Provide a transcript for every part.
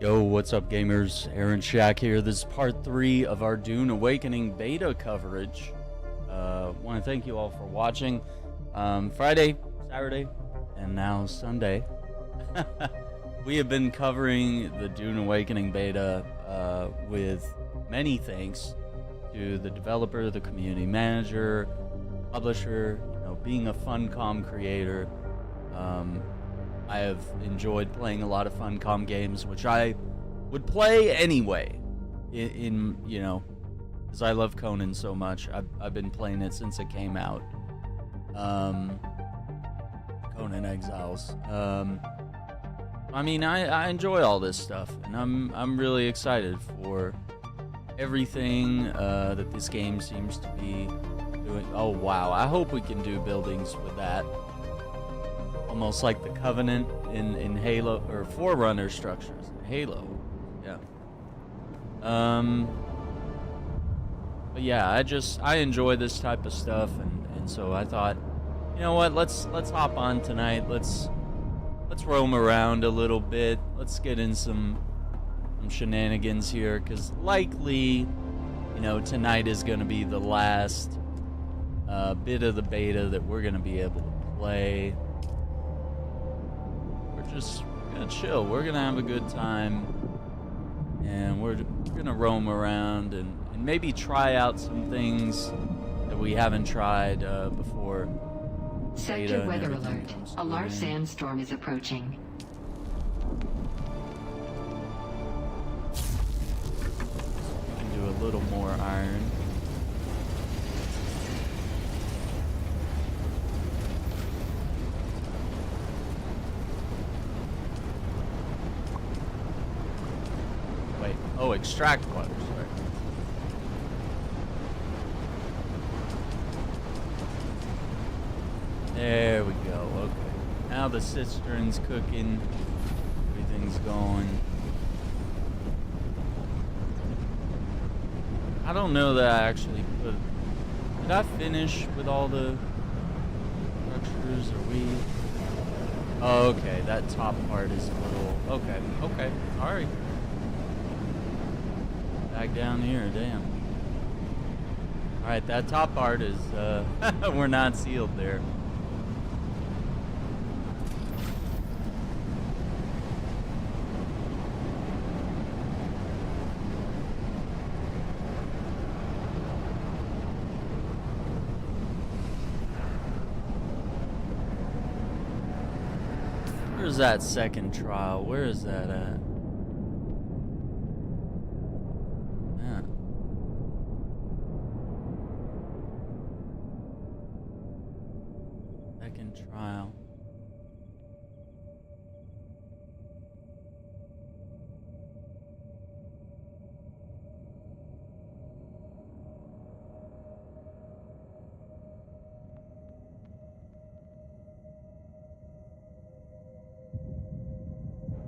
Yo, what's up gamers? Aaron Shack here. This is part 3 of our Dune Awakening beta coverage. Want to thank you all for watching. Friday, Saturday, and now Sunday. We have been covering the Dune Awakening beta with many thanks to the developer, the community manager, publisher, being a Funcom creator. I have enjoyed playing a lot of Funcom games, which I would play anyway, because I love Conan so much. I've been playing it since it came out. Conan Exiles. I mean, I enjoy all this stuff, and I'm really excited for everything that this game seems to be doing. Oh wow, I hope we can do buildings with that. Almost like the Covenant in Halo, or Forerunner structures in Halo. Yeah. But yeah, I enjoy this type of stuff, and so I thought, you know what, let's hop on tonight. Let's roam around a little bit. Let's get in some shenanigans here, because likely, tonight is going to be the last bit of the beta that we're going to be able to play. We're gonna chill. We're gonna have a good time, and we're gonna roam around and maybe try out some things that we haven't tried before. Sector weather alert. A large sandstorm is approaching. We can do a little more iron. Oh, extract water, sorry. There we go, okay. Now the cistern's cooking. Everything's going. I don't know that I actually put... Did I finish with all the structures? Are we... Oh, okay, that top part is a little... Okay, alright. Back down here, damn. Alright, that top part is, we're not sealed there. Where's that second trial? Where is that at? Trial.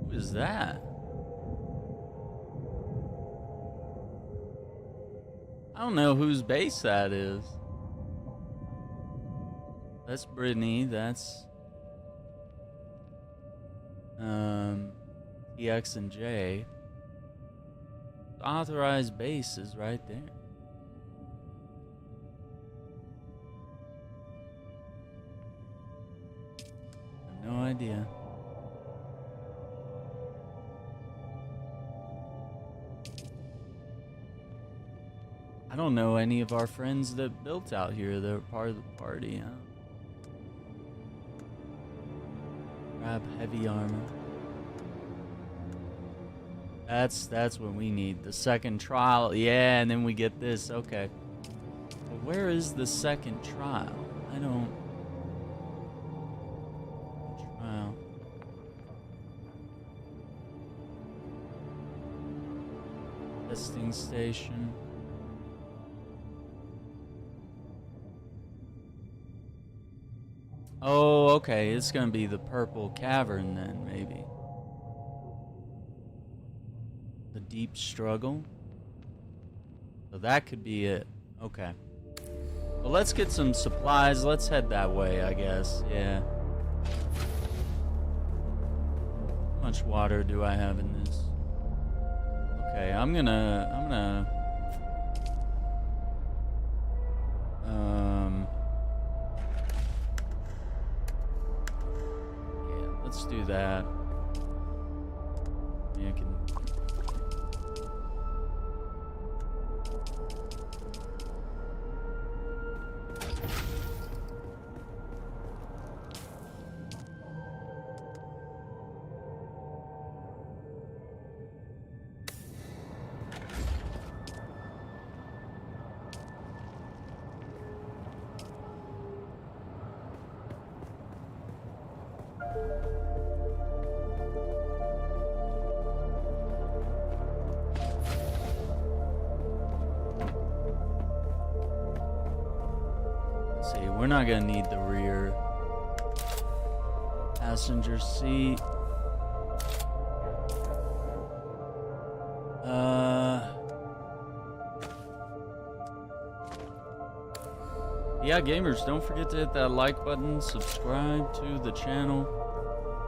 Who is that? I don't know whose base that is. That's Brittany, that's EX and J. The authorized base is right there. I have no idea. I don't know any of our friends that built out here that are part of the party, huh? Grab heavy armor. That's what we need. The second trial. Yeah, and then we get this. Okay. But where is the second trial? I don't... Trial. Testing station. Oh, okay, it's gonna be the purple cavern then, maybe. The deep struggle. So that could be it. Okay. Well, let's get some supplies. Let's head that way, I guess. Yeah. How much water do I have in this? Okay, I'm gonna yeah, let's do that. Yeah, I can. See, we're not gonna need the rear passenger seat. Yeah, gamers, don't forget to hit that like button, subscribe to the channel,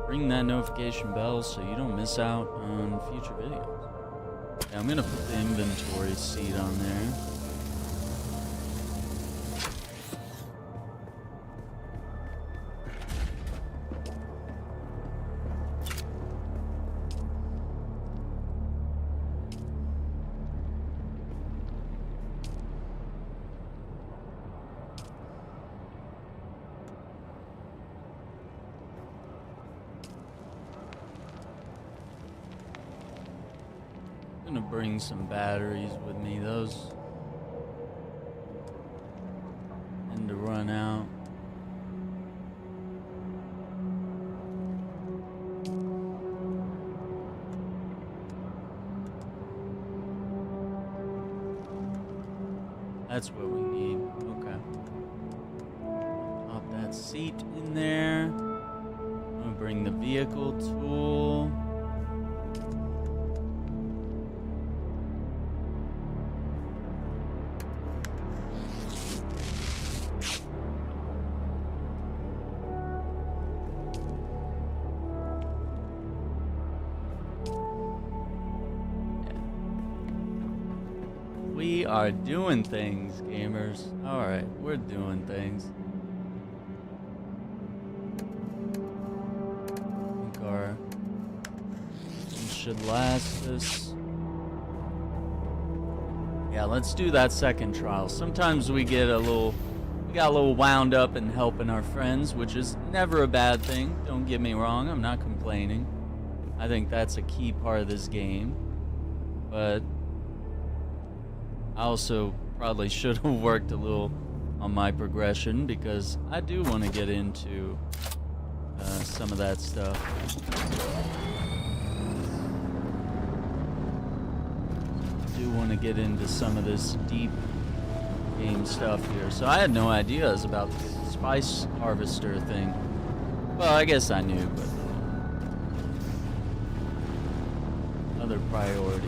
ring that notification bell so you don't miss out on future videos. Yeah, I'm gonna put the inventory seat on there. I'm gonna bring some batteries with me. Those tend to run out. That's what we need. Okay. Pop that seat in there. I'm gonna bring the vehicle tool. We are doing things, gamers. Alright, we're doing things. I think our should last us. Yeah, let's do that second trial. Sometimes we got a little wound up in helping our friends, which is never a bad thing. Don't get me wrong, I'm not complaining. I think that's a key part of this game. But I also probably should have worked a little on my progression because I do want to get into some of that stuff. I do want to get into some of this deep game stuff here. So I had no idea it was about the spice harvester thing. Well, I guess I knew, but other priorities.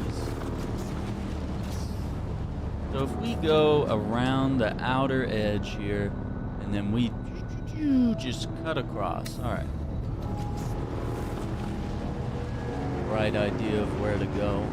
So if we go around the outer edge here, and then we just cut across. All right. Right idea of where to go.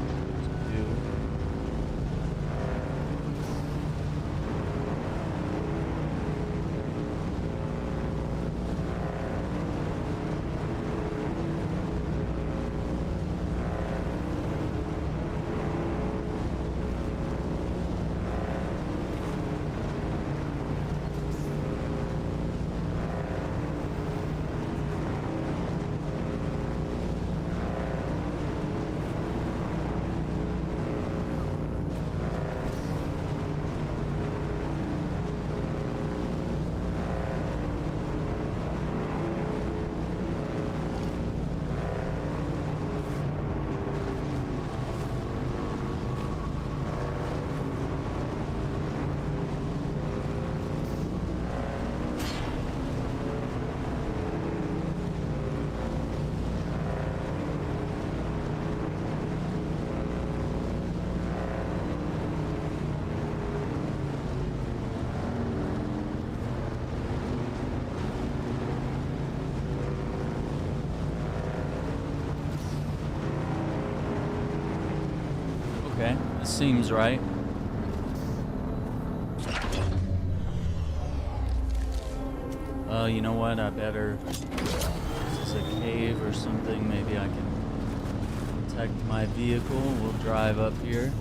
This seems right. You know what? I better. This is a cave or something. Maybe I can protect my vehicle. We'll drive up here.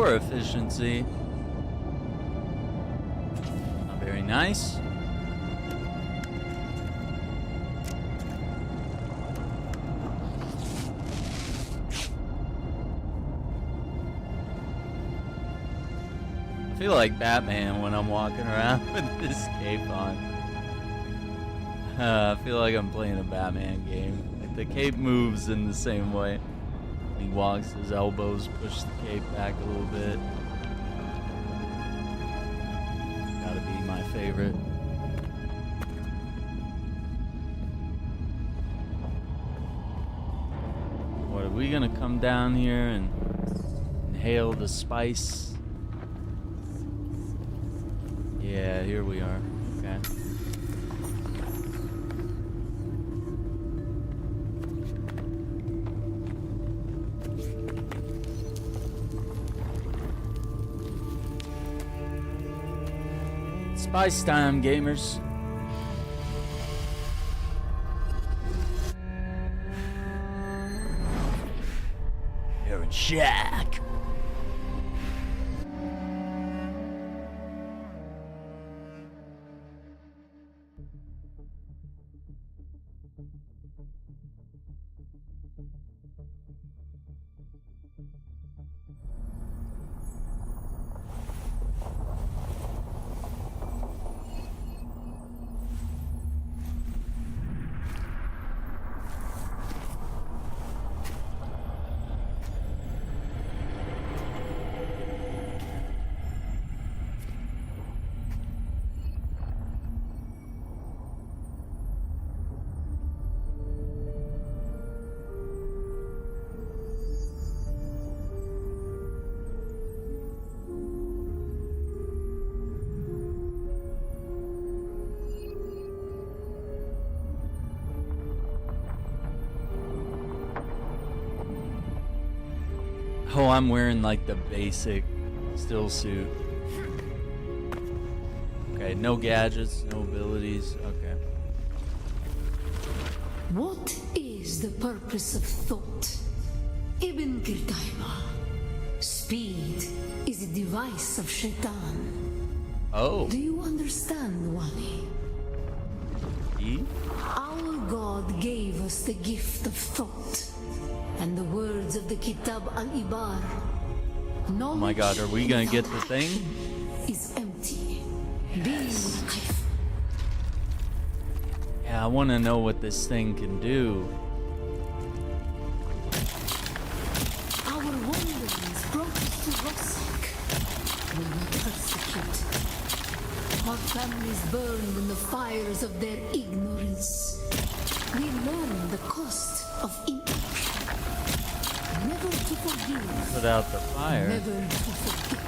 Efficiency. Not very nice. I feel like Batman when I'm walking around with this cape on. I feel like I'm playing a Batman game. Like the cape moves in the same way. He walks, his elbows push the cape back a little bit. Gotta be my favorite. What, are we gonna come down here and inhale the spice? Yeah, here we are. Okay. Spice time, gamers. Aaron Shack. Oh, I'm wearing like the basic still suit. Okay, no gadgets, no abilities. Okay. What is the purpose of thought? Ibn Kirtaiba. Speed is a device of Shaitan. Oh. Do you understand, Wali? Our God gave us the gift of thought. And the words of the Kitab al-Ibar. Oh my god, are we gonna get the thing? Is empty. Yes. Yeah, I want to know what this thing can do. Our wanderings brought us to Rossak. We will persecute. Our families burned in the fires of their ignorance. We learned the cost of inaction. Never to forgive. Put out the fire. Never to forget.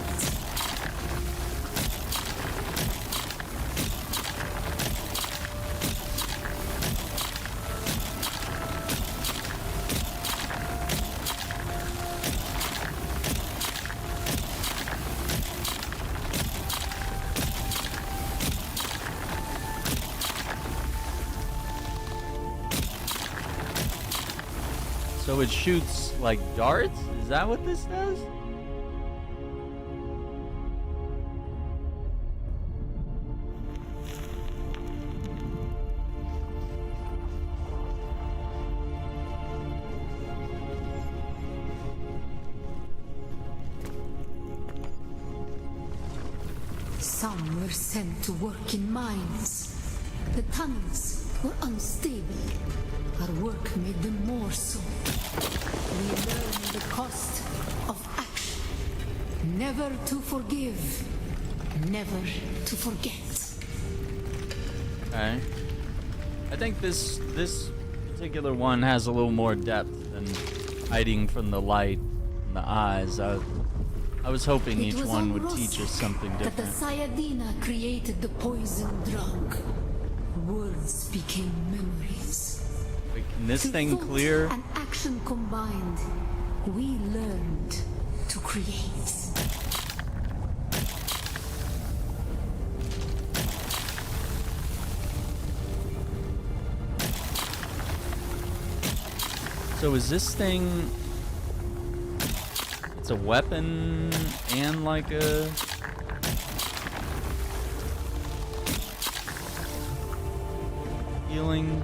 So it shoots like darts? Is that what this does? Some were sent to work in mines. The tunnels were unstable. Our work made them more so. We learned the cost of action. Never to forgive, never to forget. Okay. I think this particular one has a little more depth than hiding from the light in the eyes. I was hoping each one would teach us something different. That the Sayadina created the poison drug. Words became memories. Wait, can this Through thing thought clear? and action combined, we learned to create. So is this thing... It's a weapon and like a... healing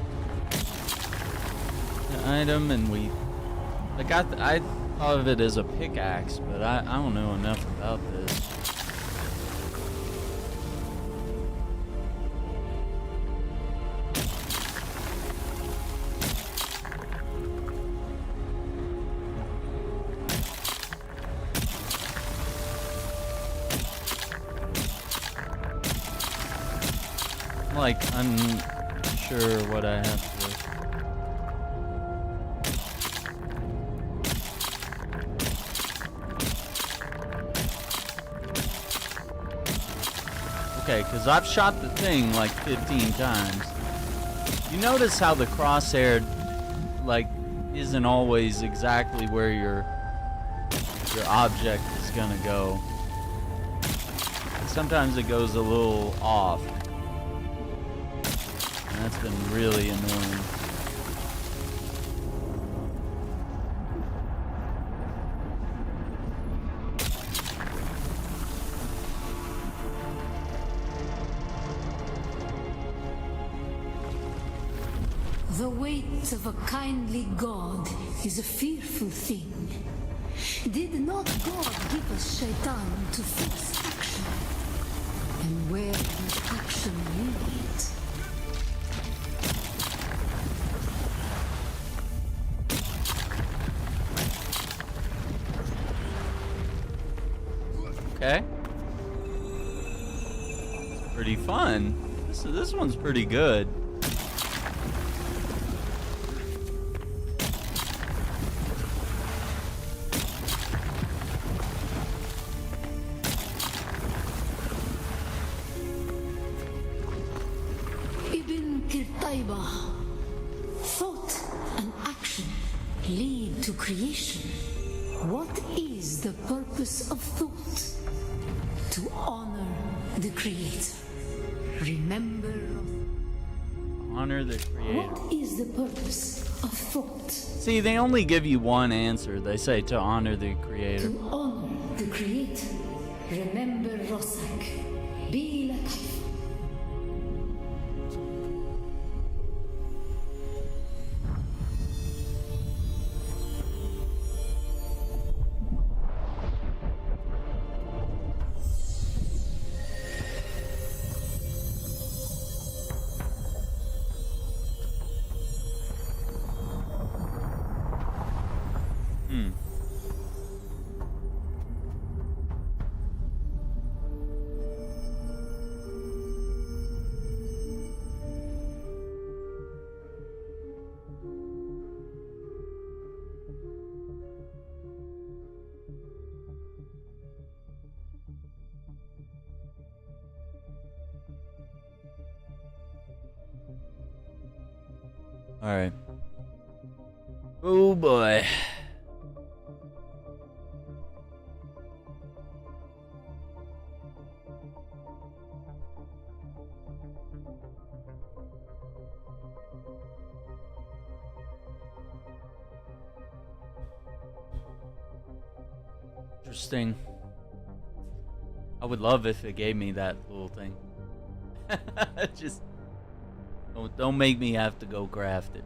item, and we... I thought of it as a pickaxe, but I don't know enough about this. Like, unsure what I have to... Okay, because I've shot the thing like 15 times. You notice how the crosshair, like, isn't always exactly where your object is gonna go. Sometimes it goes a little off. And that's been really annoying. The weight of a kindly God is a fearful thing. Did not God give us Shaitan to force action? And where does action lead? Okay. It's pretty fun. This one's pretty good. Thought and action lead to creation. What is the purpose of thought? To honor the Creator. Remember. Honor the Creator. What is the purpose of thought? See, they only give you one answer. They say to honor the Creator. To honor the Creator. Remember Rosak. Be like All right. Oh boy. Interesting. I would love if it gave me that little thing. Just don't make me have to go craft it.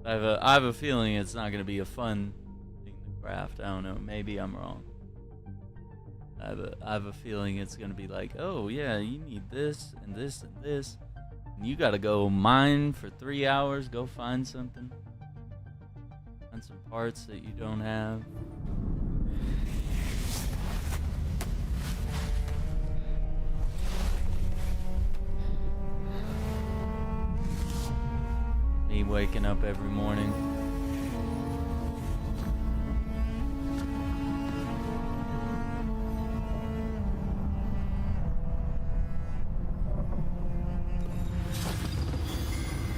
I have a feeling it's not gonna be a fun thing to craft. I don't know. Maybe I'm wrong. I have a feeling it's gonna be like, oh yeah, you need this and this and this, and you gotta go mine for 3 hours. Go find something. Find some parts that you don't have. me waking up every morning.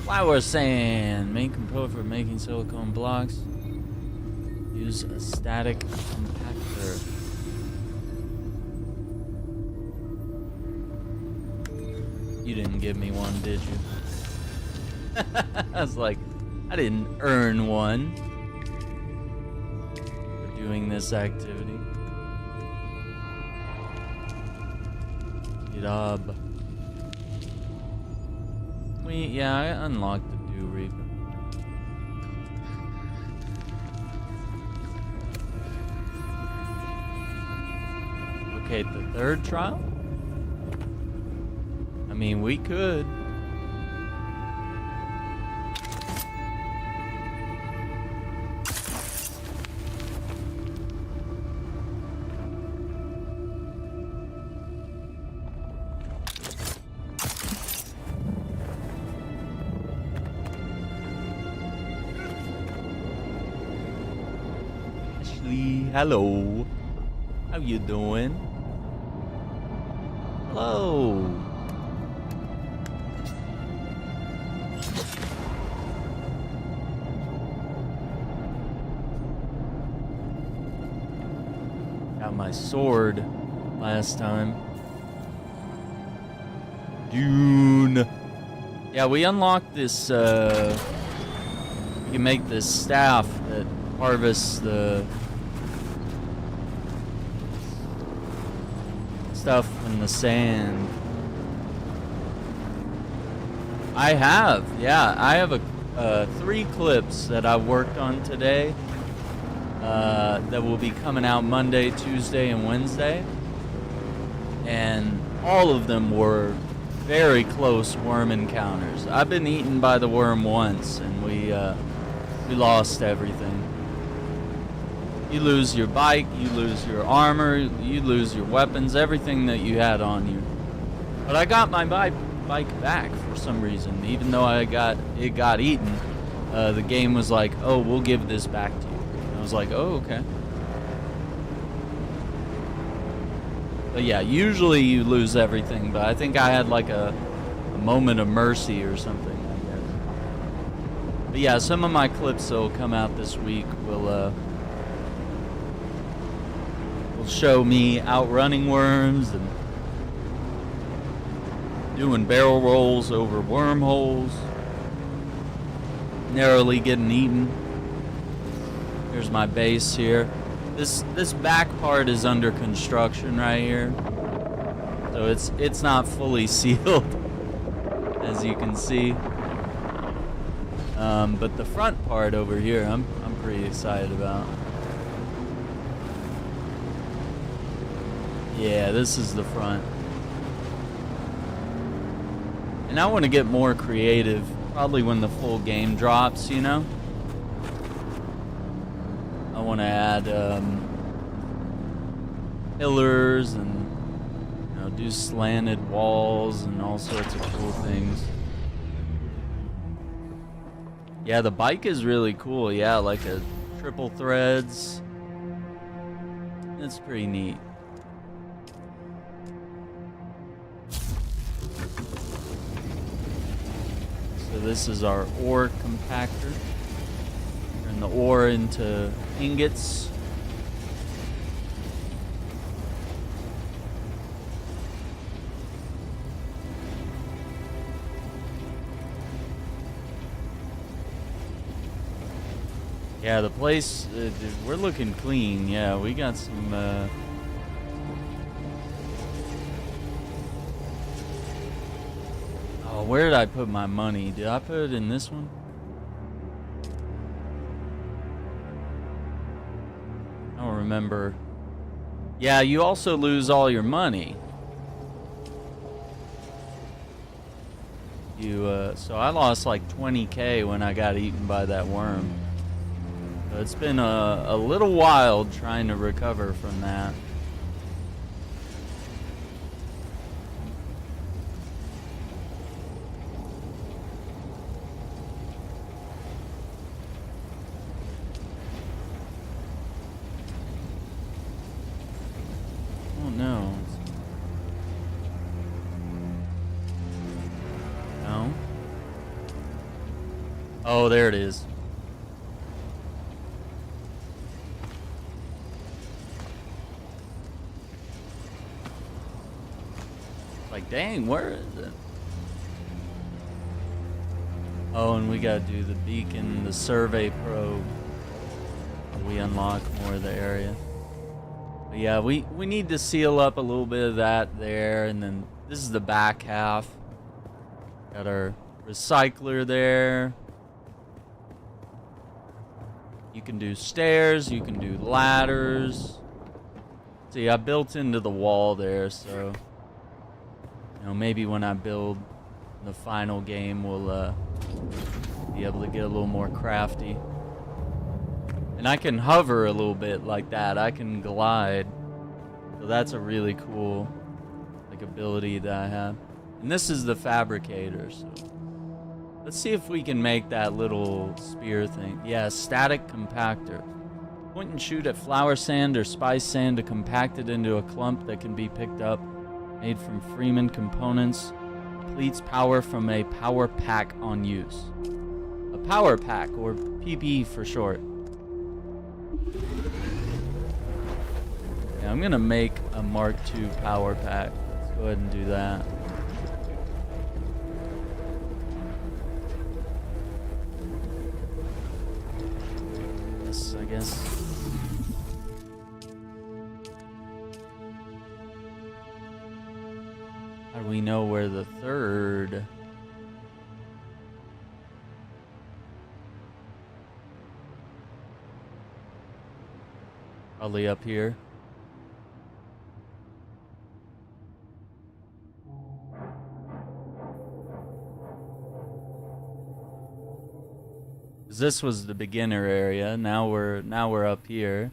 Flower sand. Main component for making silicone blocks. Use a static compactor. You didn't give me one, did you? I was like, I didn't earn one for doing this activity. Job. Yeah, I unlocked the Dew Reaper. Okay, the third trial? I mean, we could. Hello. How you doing? Hello. Got my sword last time. Dune. Yeah, we unlocked this, we can make this staff that harvests the stuff in the sand. I have, yeah, I have 3 clips that I worked on today that will be coming out Monday, Tuesday, and Wednesday, and all of them were very close worm encounters. I've been eaten by the worm once, and we lost everything. You lose your bike, you lose your armor, you lose your weapons, everything that you had on you. But I got my bike back for some reason, even though it got eaten. The game was like, "Oh, we'll give this back to you." And I was like, "Oh, okay." But yeah, usually you lose everything, but I think I had like a moment of mercy or something, I guess. But yeah, some of my clips that will come out this week will show me outrunning worms and doing barrel rolls over wormholes, narrowly getting eaten. Here's my base here. This back part is under construction right here, so it's not fully sealed, as you can see. But the front part over here, I'm pretty excited about. Yeah, this is the front. And I want to get more creative, probably when the full game drops, you know? I want to add pillars and, you know, do slanted walls and all sorts of cool things. Yeah, the bike is really cool. Yeah, like a triple threads. It's pretty neat. So this is our ore compactor. Turn the ore into ingots. Yeah, the place, we're looking clean. Yeah, we got some, oh, where did I put my money? Did I put it in this one? I don't remember. Yeah, you also lose all your money. So I lost like 20K when I got eaten by that worm. So it's been a little while trying to recover from that. Oh, there it is. Like, dang, where is it? Oh, and we gotta do the beacon, the survey probe. We unlock more of the area. But yeah, we need to seal up a little bit of that there, and then this is the back half. Got our recycler there. You can do stairs, you can do ladders. See, I built into the wall there, so you know, maybe when I build the final game, we'll be able to get a little more crafty. And I can hover a little bit like that. I can glide. So that's a really cool like ability that I have. And this is the fabricator, so let's see if we can make that little spear thing. Yeah, static compactor. Point and shoot at flour sand or spice sand to compact it into a clump that can be picked up. Made from Fremen components. Depletes power from a power pack on use. A power pack, or PP for short. Yeah, I'm gonna make a Mark II power pack. Let's go ahead and do that. Yes, I guess. How do we know where the third? Probably up here. This was the beginner area. Now we're up here.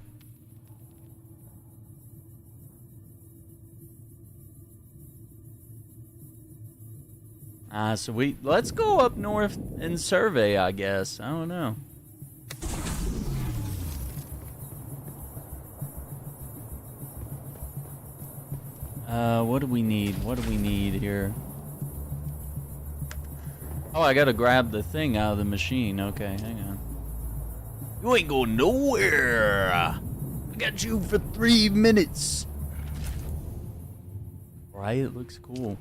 So let's go up north and survey, I guess. I don't know. What do we need? What do we need here? Oh, I gotta grab the thing out of the machine. Okay, hang on. You ain't going nowhere. I got you for 3 minutes. Right? It looks cool.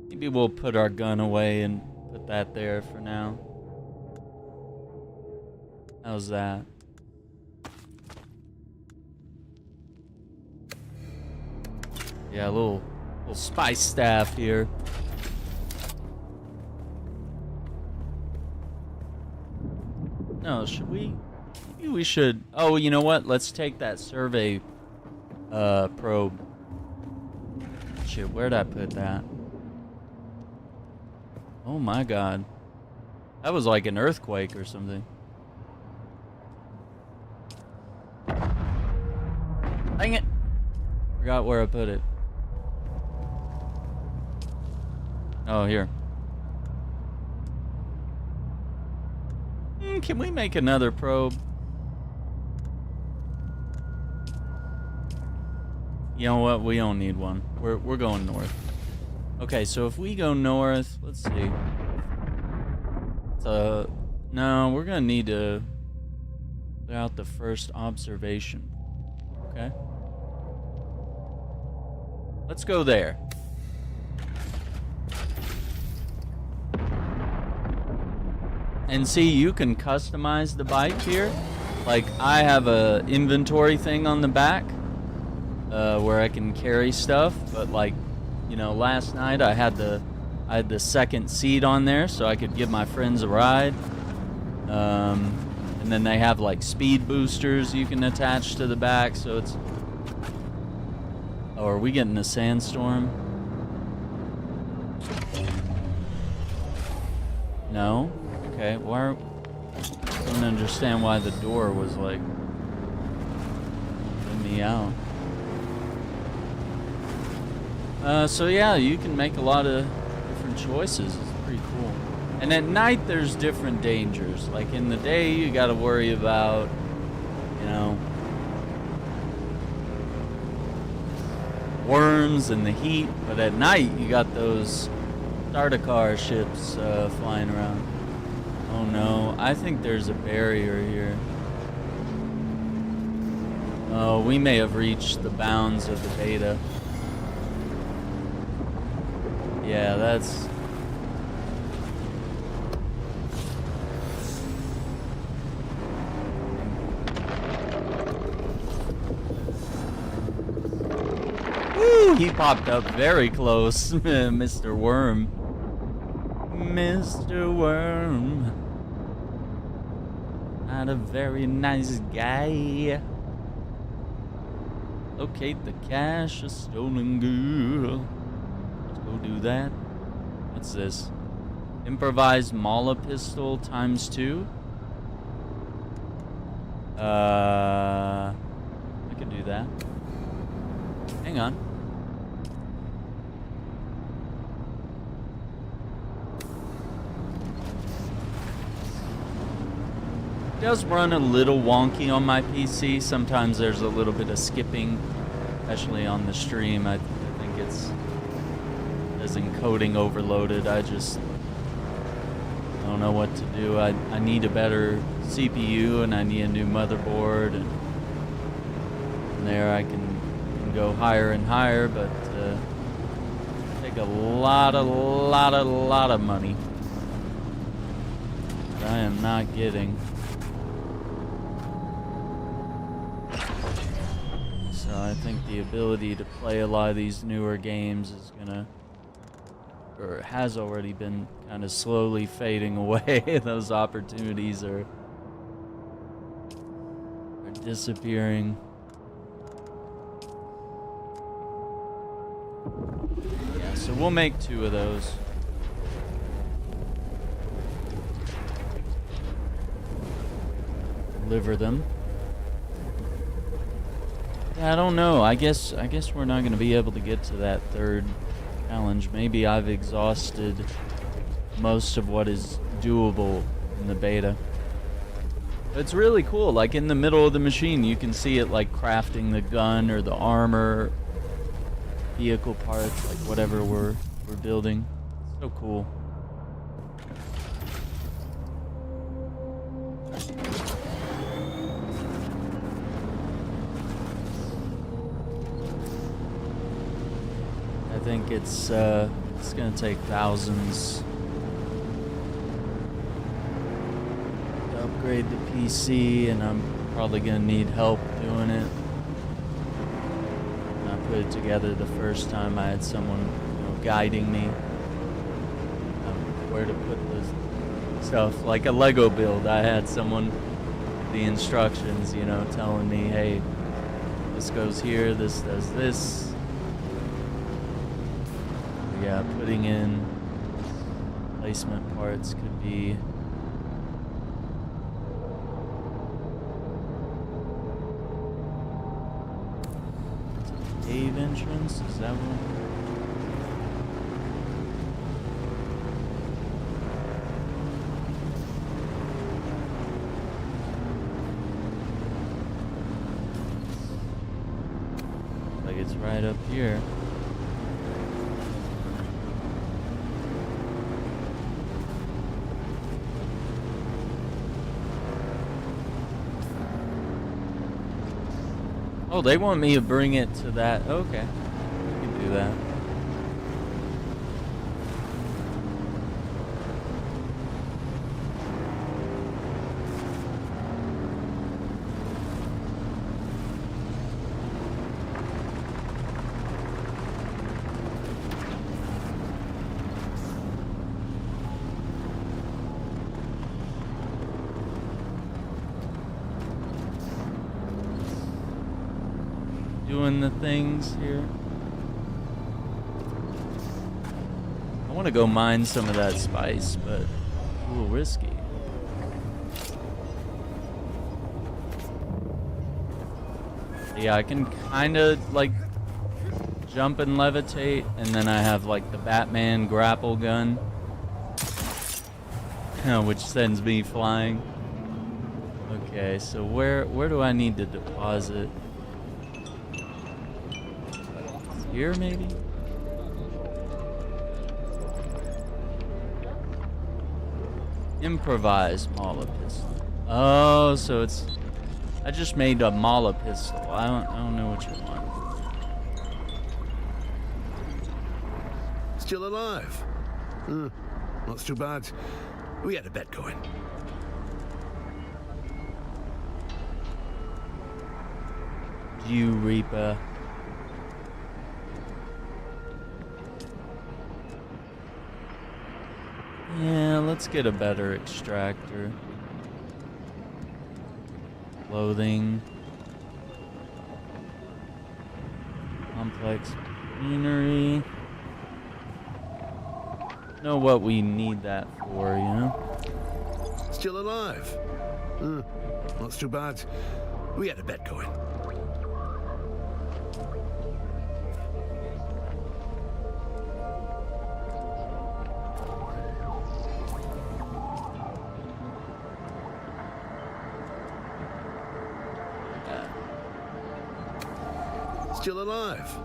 Maybe we'll put our gun away and put that there for now. How's that? Yeah, a little spice staff here. No, should we? Maybe we should. Oh, you know what? Let's take that survey probe. Shit, where'd I put that? Oh my god. That was like an earthquake or something. Dang it! Forgot where I put it. Oh, here. Can we make another probe? You know what? We don't need one. We're going north. Okay, so if we go north, let's see. No, we're gonna need to put out the first observation. Okay. Let's go there. And see, you can customize the bike here. Like, I have a inventory thing on the back where I can carry stuff, but like, you know, last night I had the second seat on there so I could give my friends a ride. And then they have like speed boosters you can attach to the back, so it's... Oh, are we getting a sandstorm? No? Okay, why? I don't understand why the door was like letting me out. So yeah, you can make a lot of different choices. It's pretty cool. And at night, there's different dangers. Like in the day, you got to worry about, you know, worms and the heat, but at night you got those Sardaukar ships flying around. Oh no, I think there's a barrier here. Oh, we may have reached the bounds of the beta. Yeah, that's... Woo! He popped up very close, Mr. Worm. Mr. Worm. Not a very nice guy. Locate the cache of stolen girl. Let's go do that. What's this? Improvised Mala pistol ×2. I could do that. Hang on. It does run a little wonky on my PC. Sometimes there's a little bit of skipping, especially on the stream. I think it's as encoding overloaded. I don't know what to do. I need a better CPU and I need a new motherboard, and from there I can go higher and higher, but take a lot of money that I am not getting. So I think the ability to play a lot of these newer games is gonna, or has already been kind of slowly fading away. Those opportunities are disappearing. Yeah, so we'll make 2 of those. Deliver them. Yeah, I don't know. I guess we're not going to be able to get to that 3rd challenge. Maybe I've exhausted most of what is doable in the beta. It's really cool. Like in the middle of the machine, you can see it like crafting the gun or the armor, vehicle parts, like whatever we're building. So cool. I think it's gonna take thousands to upgrade the PC, and I'm probably gonna need help doing it. When I put it together the first time, I had someone, guiding me where to put the stuff, like a Lego build. I had someone with the instructions, telling me, hey, this goes here, this does this. Yeah, putting in placement parts could be cave entrance. Is that one? Like it's right up here. Oh, they want me to bring it to that. Okay, we can do that. Doing the things here. I want to go mine some of that spice, but it's a little risky. Yeah, I can kind of like jump and levitate, and then I have like the Batman grapple gun, which sends me flying. Okay, so where do I need to deposit? here, maybe? Improvised Mala pistol. Oh, so it's... I just made a Mala pistol. I don't know what you want. Still alive? Not too bad. We had a bet going. You, Reaper. Yeah, let's get a better extractor. Clothing. Complex machinery. Know what we need that for, you know? Still alive? Not too bad. We had a bet going. Still alive?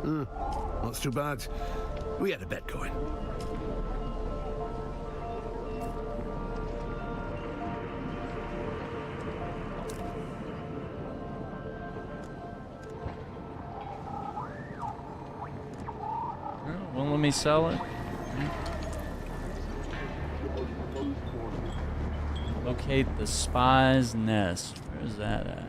Not too bad. We had a bet going. Won't let me sell it. Locate the spy's nest. Where's that at?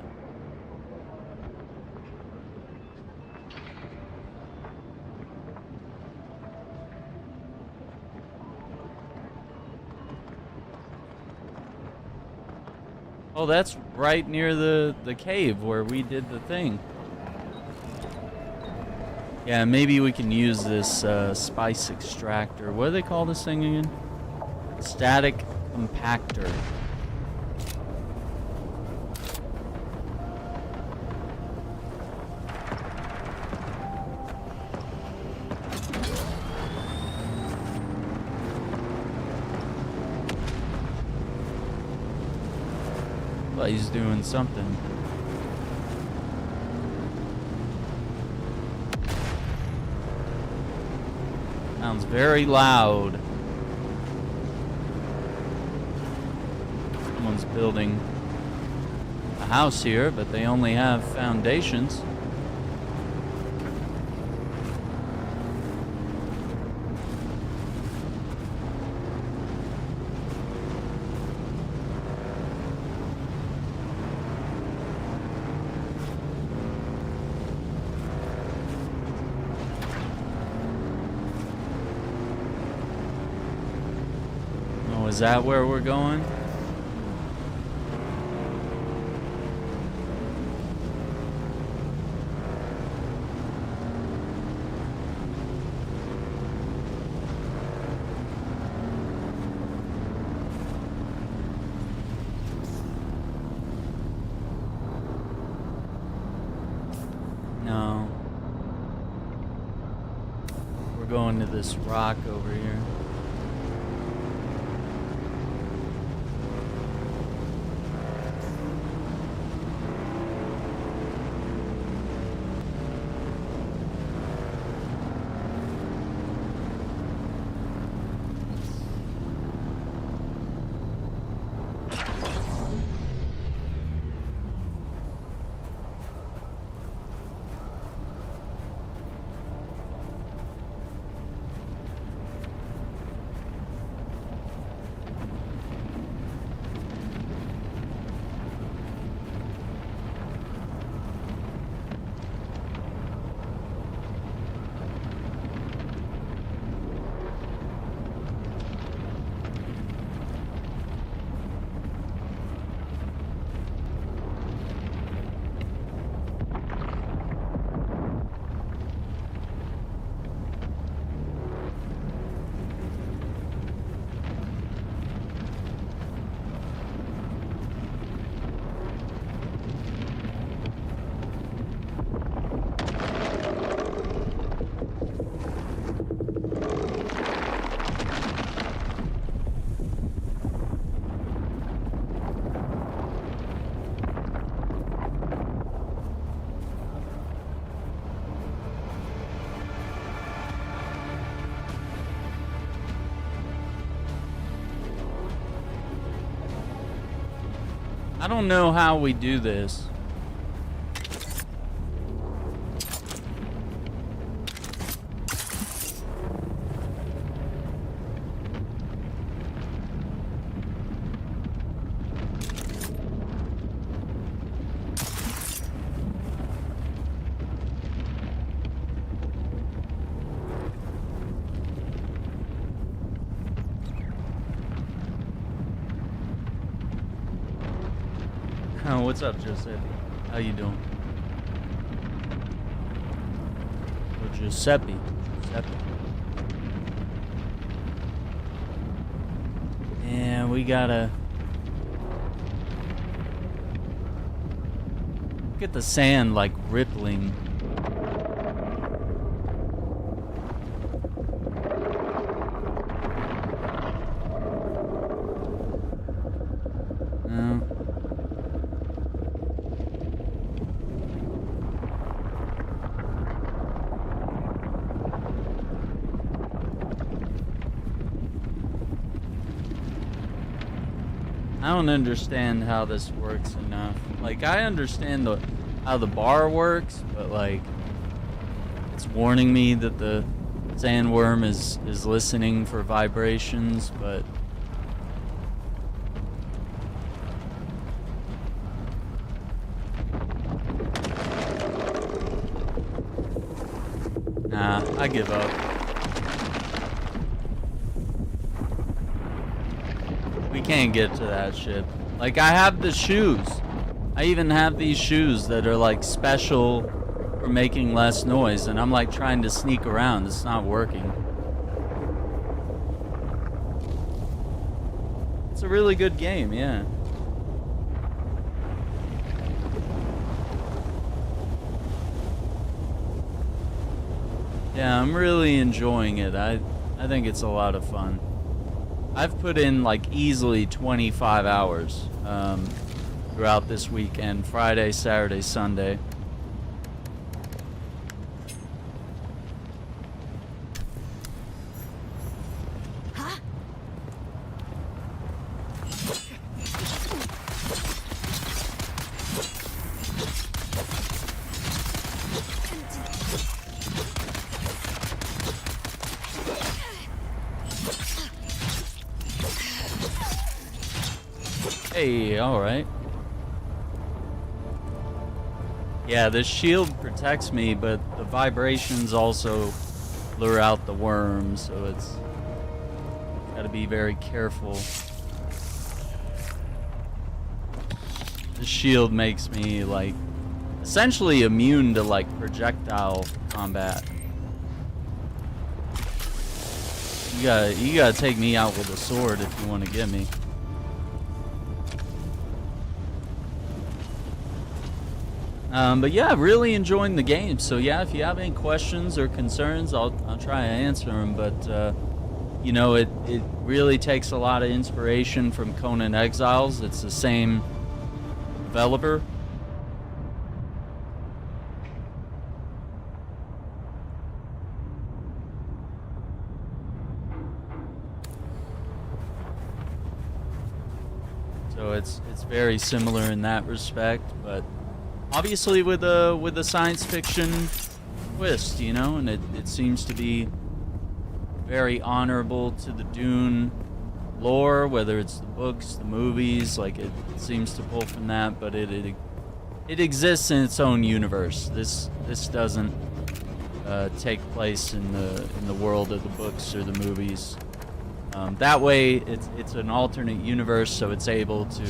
Oh, that's right near the cave where we did the thing. Yeah, maybe we can use this spice extractor. What do they call this thing again? Static compactor. But he's doing something. Sounds very loud. Someone's building a house here, but they only have foundations. Is that where we're going? No. We're going to this rock over here. I don't know how we do this. Oh, what's up, Giuseppe? How you doing? Oh, Giuseppe. And we gotta look at the sand like rippling. I don't understand how this works enough. Like, I understand how the bar works, but like, it's warning me that the sandworm is listening for vibrations, but nah, I give up. We can't get to that ship. Like, I have the shoes. I even have these shoes that are like special for making less noise, and I'm like trying to sneak around. It's not working. It's a really good game, yeah. Yeah, I'm really enjoying it. I think it's a lot of fun. I've put in like easily 25 hours throughout this weekend, Friday, Saturday, Sunday. Hey, alright. Yeah, the shield protects me, but the vibrations also lure out the worms, so it's gotta be very careful. The shield makes me, like, essentially immune to, like, projectile combat. You gotta take me out with a sword if you want to get me. But yeah, really enjoying the game. So yeah, if you have any questions or concerns, I'll try to answer them. But you know, it really takes a lot of inspiration from Conan Exiles. It's the same developer. So it's very similar in that respect, but obviously with a science fiction twist, you know, and it seems to be very honorable to the Dune lore, whether it's the books, the movies, like it seems to pull from that, but it exists in its own universe. This doesn't take place in the world of the books or the movies. That way, it's an alternate universe, so it's able to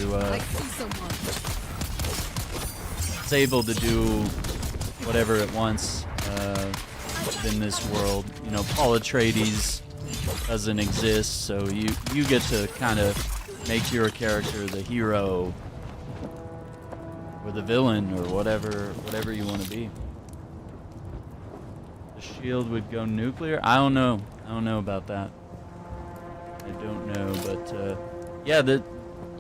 do whatever it wants within this world. You know, Paul Atreides doesn't exist, so you get to kind of make your character the hero or the villain or whatever you want to be. The shield would go nuclear? I don't know about that. I don't know, but yeah,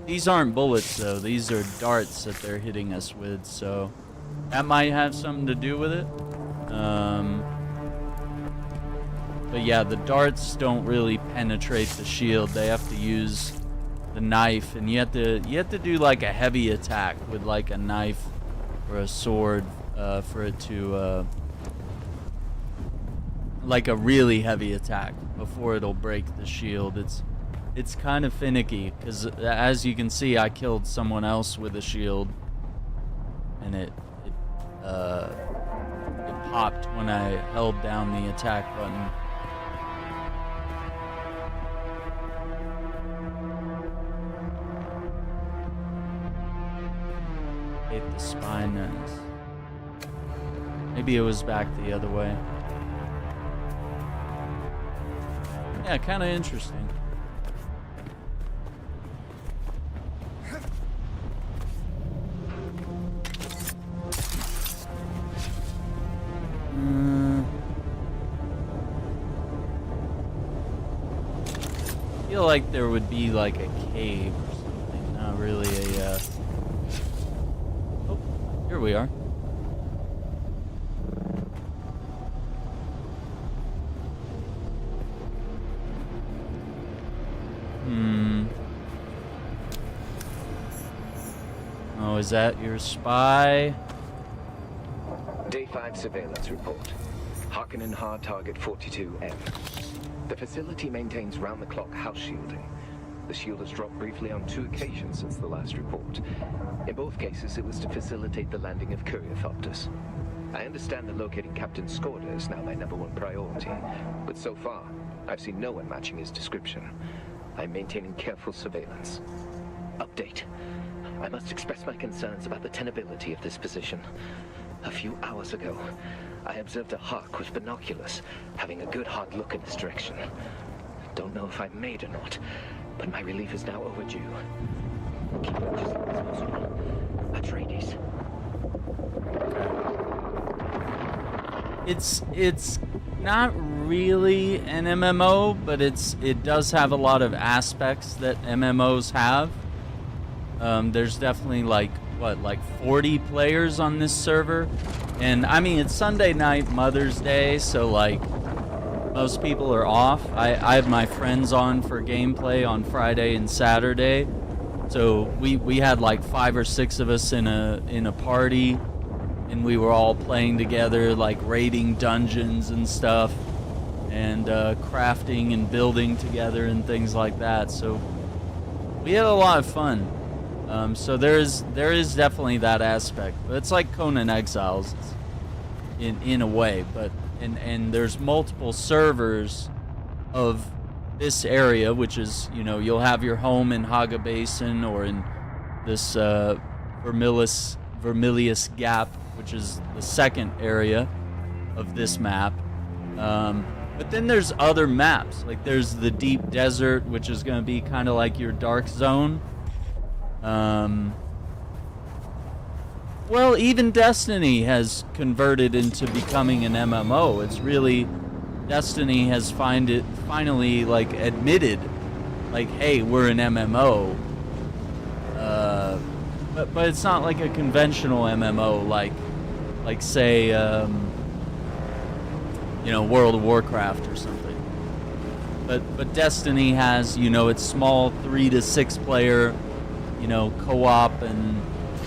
these aren't bullets though. These are darts that they're hitting us with, so that might have something to do with it. But yeah, the darts don't really penetrate the shield. They have to use the knife, and you have to do like a heavy attack with like a knife or a sword for it to like a really heavy attack before it'll break the shield. It's kind of finicky because as you can see, I killed someone else with a shield, and it popped when I held down the attack button. Hate the spineless. Maybe it was back the other way. Yeah, kind of interesting. I feel like there would be like a cave or something, not really a oh, here we are. Oh, is that your spy? Day 5 surveillance report. Harkonnen hard target 42M. The facility maintains round-the-clock house shielding. The shield has dropped briefly on 2 occasions since the last report. In both cases, it was to facilitate the landing of courier-thopters. I understand that locating Captain Skorda is now my #1 priority, but so far, I've seen no one matching his description. I'm maintaining careful surveillance. Update. I must express my concerns about the tenability of this position. A few hours ago, I observed a hawk with binoculars, having a good hard look in this direction. Don't know if I'm made or not, but my relief is now overdue. Keep it just as possible. Atreides. It's not really an MMO, but it does have a lot of aspects that MMOs have. There's definitely like 40 players on this server, and I mean it's Sunday night, Mother's Day, so like most people are off. I have my friends on for gameplay on Friday and Saturday, so we had like 5 or 6 of us in a party, and we were all playing together, like raiding dungeons and stuff, and crafting and building together and things like that. So we had a lot of fun. So there is definitely that aspect, but it's like Conan Exiles in a way, but and there's multiple servers of this area, which is, you know, you'll have your home in Haga Basin or in this Vermilius Gap, which is the second area of this map. But then there's other maps, like there's the Deep Desert, which is going to be kind of like your Dark Zone. Well, even Destiny has converted into becoming an MMO. It's really, Destiny has finally like admitted, like, hey, we're an MMO. But it's not like a conventional MMO, like say, you know, World of Warcraft or something. But Destiny has, you know, it's small 3 to 6 player, you know, co-op and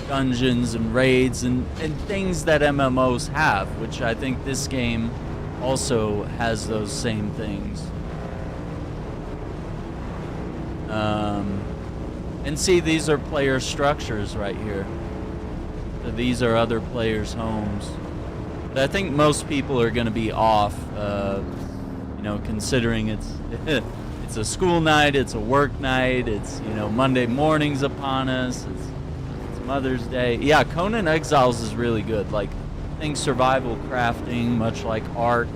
dungeons and raids and things that MMOs have, which I think this game also has those same things. And see, these are player structures right here. So these are other players' homes. But I think most people are going to be off, you know, considering it's it's a school night, it's a work night, it's, you know, Monday morning's upon us, it's Mother's Day. Yeah, Conan Exiles is really good. Like, I think survival crafting, much like Ark.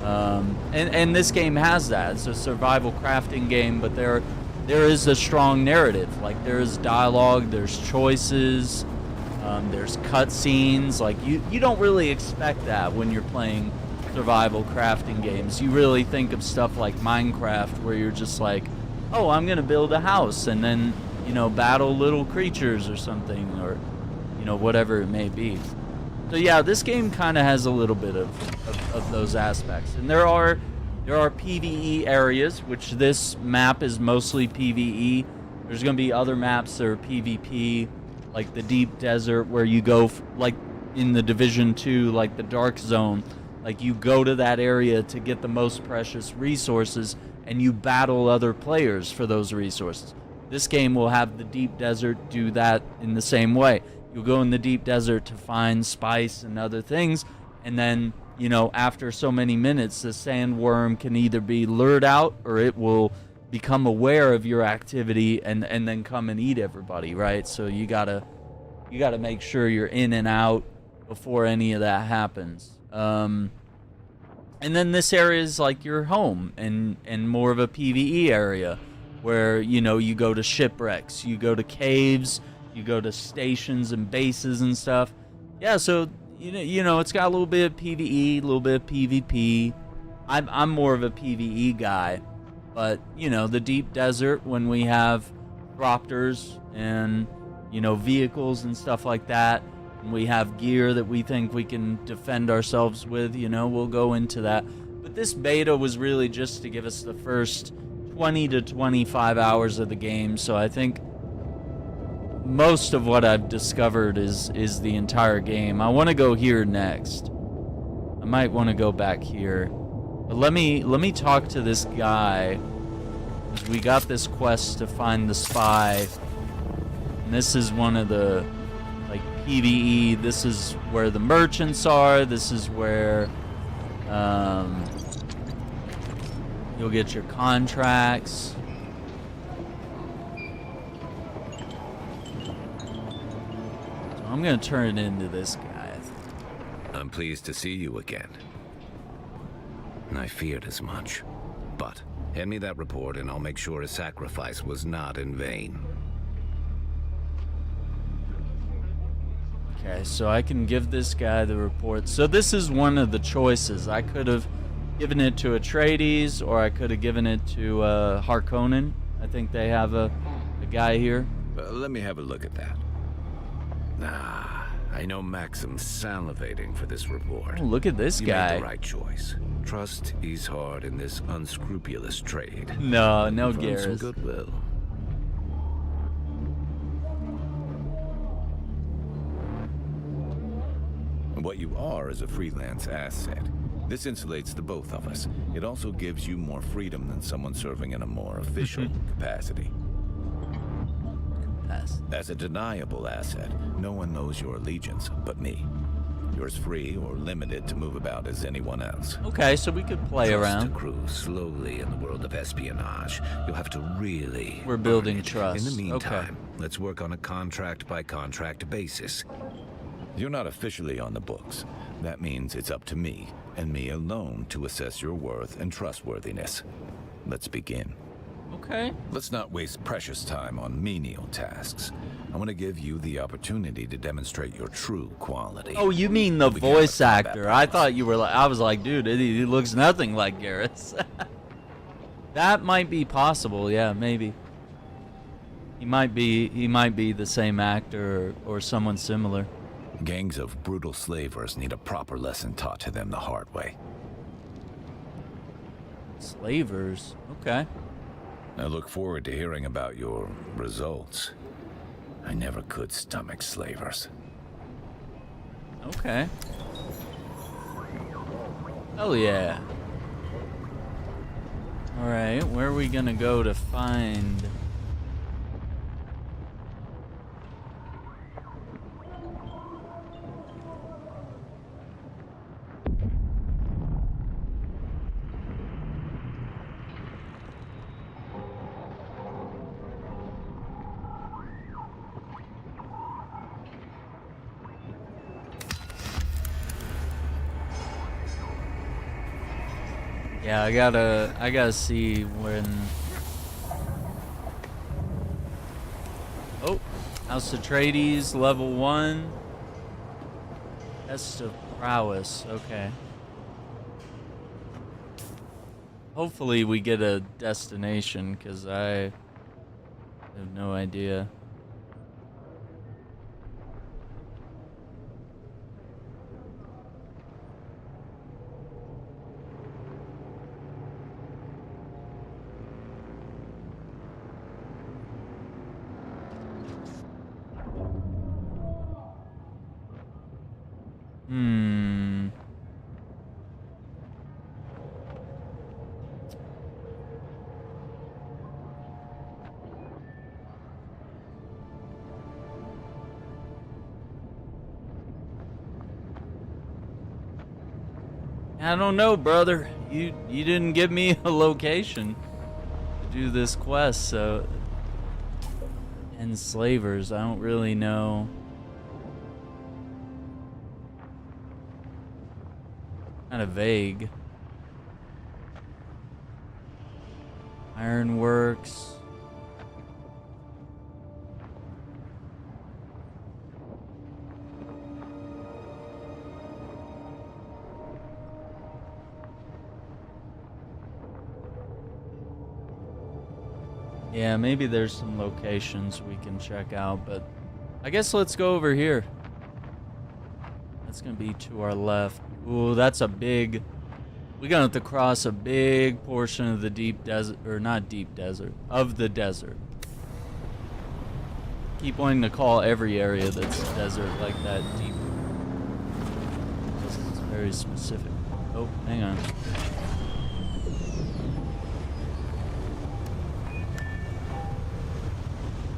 And this game has that. It's a survival crafting game, but there is a strong narrative. Like, there is dialogue, there's choices, there's cutscenes. Like, you don't really expect that when you're playing survival crafting games. You really think of stuff like Minecraft, where you're just like, oh, I'm gonna build a house and then, you know, battle little creatures or something, or, you know, whatever it may be. So yeah, this game kind of has a little bit of those aspects. And there are PvE areas, which this map is mostly PvE. There's going to be other maps that are PvP, like the Deep Desert, where you go, like in the Division 2, like the Dark Zone. Like, you go to that area to get the most precious resources, and you battle other players for those resources. This game will have the Deep Desert do that in the same way. You'll go in the Deep Desert to find spice and other things, and then, you know, after so many minutes, the sandworm can either be lured out, or it will become aware of your activity and then come and eat everybody, right? So you gotta make sure you're in and out before any of that happens. And then this area is like your home and more of a PvE area where, you know, you go to shipwrecks, you go to caves, you go to stations and bases and stuff. Yeah, so you know, it's got a little bit of PvE, a little bit of PvP. I'm more of a PvE guy, but you know, the Deep Desert, when we have thropters and, you know, vehicles and stuff like that, and we have gear that we think we can defend ourselves with, you know, we'll go into that. But this beta was really just to give us the first 20 to 25 hours of the game, so I think most of what I've discovered is the entire game. I want to go here next. I might want to go back here. But let me talk to this guy. We got this quest to find the spy. And this is one of the, like, PvE. This is where the merchants are. This is where you'll get your contracts. I'm gonna turn it into this guy. I'm pleased to see you again. I feared as much. But hand me that report and I'll make sure his sacrifice was not in vain. Okay, so I can give this guy the report. So this is one of the choices. I could have given it to Atreides, or I could have given it to Harkonnen. I think they have a guy here. Let me have a look at that. I know Maxim's salivating for this report. Oh, look at this You guy. made the right choice. Trust is hard in this unscrupulous trade. No Found some Garrus. goodwill. What you are is a freelance asset. This insulates the both of us. It also gives you more freedom than someone serving in a more official capacity. As a deniable asset, no one knows your allegiance but me. You're as free or limited to move about as anyone else. Okay, so we could play Trust around. to cruise slowly in the world of espionage. You'll have to really... We're building earn it. trust. In the meantime, Okay. let's work on a contract-by-contract basis. You're not officially on the books. That means it's up to me, and me alone, to assess your worth and trustworthiness. Let's begin. Okay. Let's not waste precious time on menial tasks. I want to give you the opportunity to demonstrate your true quality. Oh, you mean the We begin voice with combat actor? I prowess. thought you were like, I was like, dude, he looks nothing like Garrus. That might be possible, yeah, maybe. He might be the same actor or someone similar. Gangs of brutal slavers need a proper lesson taught to them the hard way. Slavers. Okay. I look forward to hearing about your results. I never could stomach slavers. Okay. Hell yeah. Alright, where are we gonna go to find... Yeah, I gotta see when... Oh, House Atreides, level 1. Test of prowess, okay. Hopefully we get a destination, because I have no idea. I don't know, brother. You didn't give me a location to do this quest, so enslavers, I don't really know. Kind of vague. Ironworks. Yeah, maybe there's some locations we can check out, but I guess let's go over here. That's gonna be to our left. Ooh, that's a big... We're gonna have to cross a big portion of the deep desert, or not deep desert, of the desert. Keep wanting to call every area that's desert like that deep. It's very specific. Oh, hang on.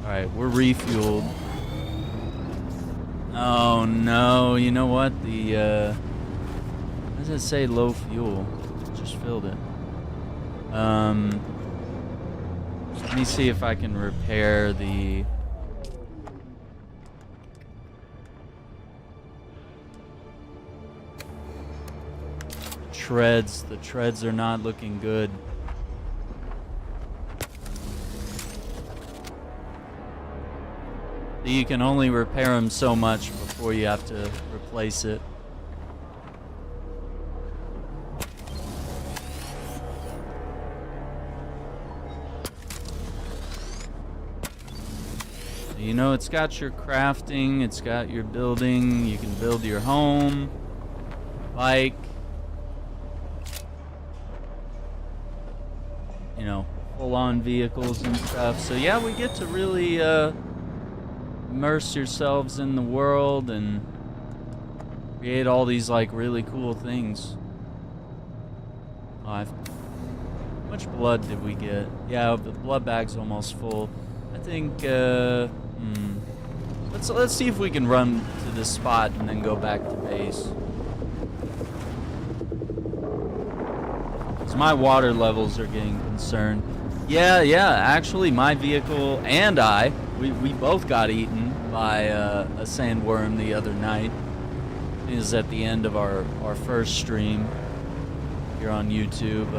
Alright, we're refueled. Oh no, you know what? What does it say? Low fuel. Just filled it. Let me see if I can repair the... treads. The treads are not looking good. You can only repair them so much before you have to replace it. You know, it's got your crafting, it's got your building, you can build your home, bike, you know, full-on vehicles and stuff. So yeah, we get to really immerse yourselves in the world and create all these like really cool things. Oh, how much blood did we get? Yeah, the blood bag's almost full. I think let's see if we can run to this spot and then go back to base. 'Cause my water levels are getting concerned. Yeah, actually my vehicle and we both got eaten by a sandworm the other night. It was at the end of our first stream here on YouTube.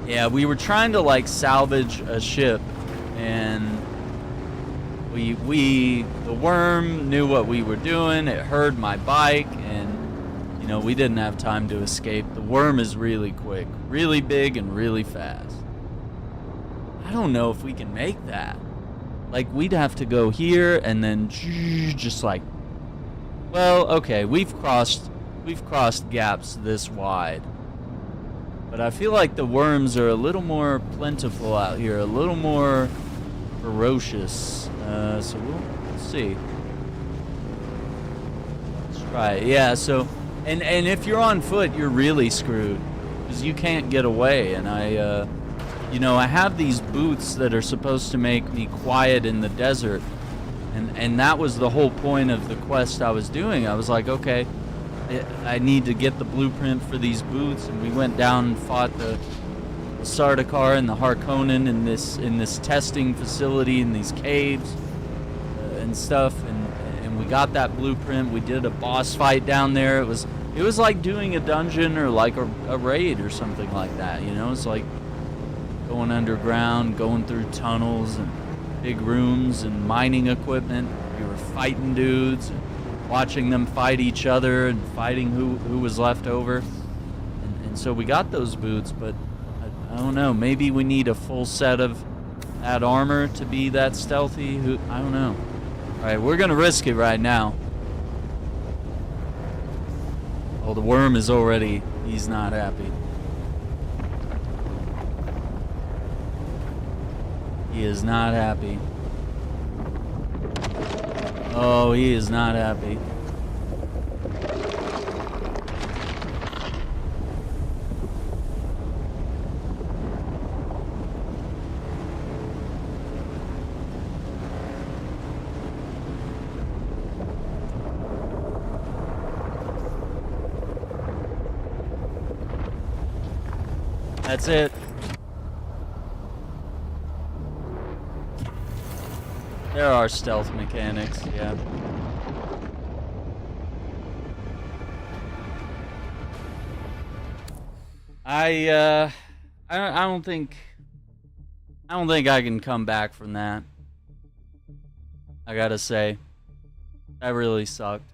Yeah, we were trying to like salvage a ship, and the worm knew what we were doing. It heard my bike, and you know, we didn't have time to escape. The worm is really quick, really big, and really fast. I don't know if we can make that. Like, we'd have to go here and then just like, well, okay, we've crossed gaps this wide. But I feel like the worms are a little more plentiful out here, a little more ferocious. So we'll see. Let's try it. Yeah, so, and if you're on foot, you're really screwed, because you can't get away. And you know, I have these boots that are supposed to make me quiet in the desert. And that was the whole point of the quest I was doing. I was like, okay, I need to get the blueprint for these boots, and we went down and fought the Sardaukar and the Harkonnen in this testing facility in these caves and stuff, and we got that blueprint. We did a boss fight down there. It was like doing a dungeon or like a raid or something like that. You know, it's like going underground, going through tunnels and big rooms and mining equipment. We were fighting dudes and watching them fight each other and fighting who was left over. And so we got those boots, but I don't know, maybe we need a full set of that armor to be that stealthy. I don't know. Alright, we're gonna risk it right now. Oh, the worm is already, he's not happy. He is not happy. Oh, he is not happy. That's it. There are stealth mechanics, yeah. I don't think I can come back from that. I gotta say, that really sucked.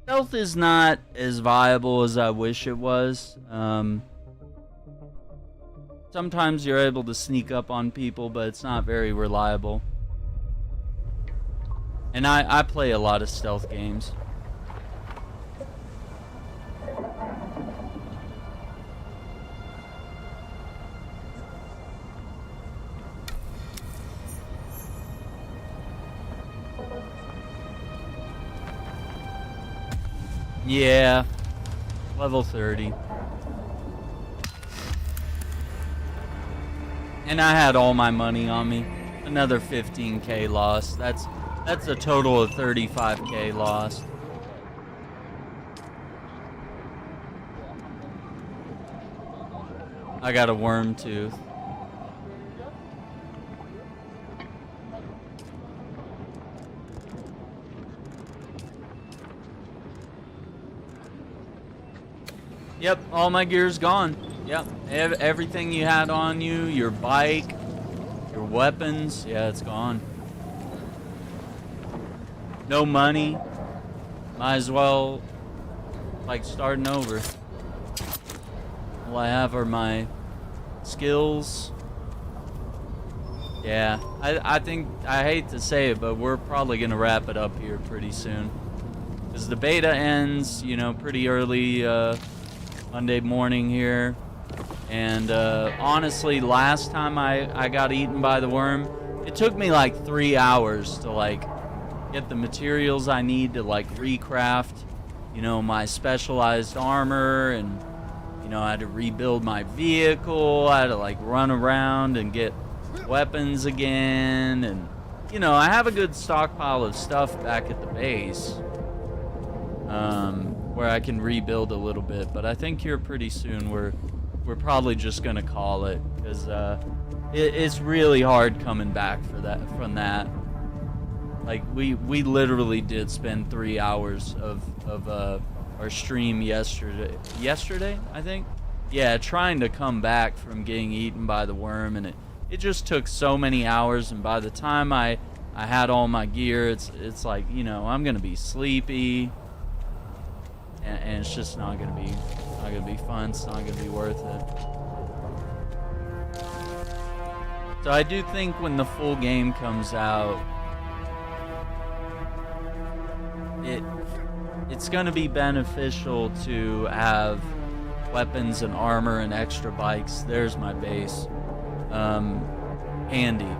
Stealth is not as viable as I wish it was. Sometimes you're able to sneak up on people, but it's not very reliable. And I play a lot of stealth games. Yeah, level 30. And I had all my money on me. Another 15k lost. That's a total of 35k lost. I got a worm tooth. Yep, all my gear's gone. Yep, everything you had on you, your bike, your weapons, yeah, it's gone. No money. Might as well, like, starting over. All I have are my skills. Yeah, I think, I hate to say it, but we're probably going to wrap it up here pretty soon. Because the beta ends, you know, pretty early, Monday morning here, and honestly, last time I got eaten by the worm, it took me like 3 hours to like get the materials I need to like recraft, you know, my specialized armor, and you know, I had to rebuild my vehicle. I had to like run around and get weapons again, and you know, I have a good stockpile of stuff back at the base. Where I can rebuild a little bit, but I think here pretty soon we're probably just gonna call it, because it's really hard coming back from that. Like we literally did spend 3 hours of our stream yesterday I think, yeah, trying to come back from getting eaten by the worm, and it just took so many hours, and by the time I had all my gear, it's like, you know, I'm gonna be sleepy. And it's just not gonna be fun. It's not gonna be worth it. So I do think when the full game comes out, it's gonna be beneficial to have weapons and armor and extra bikes. There's my base, handy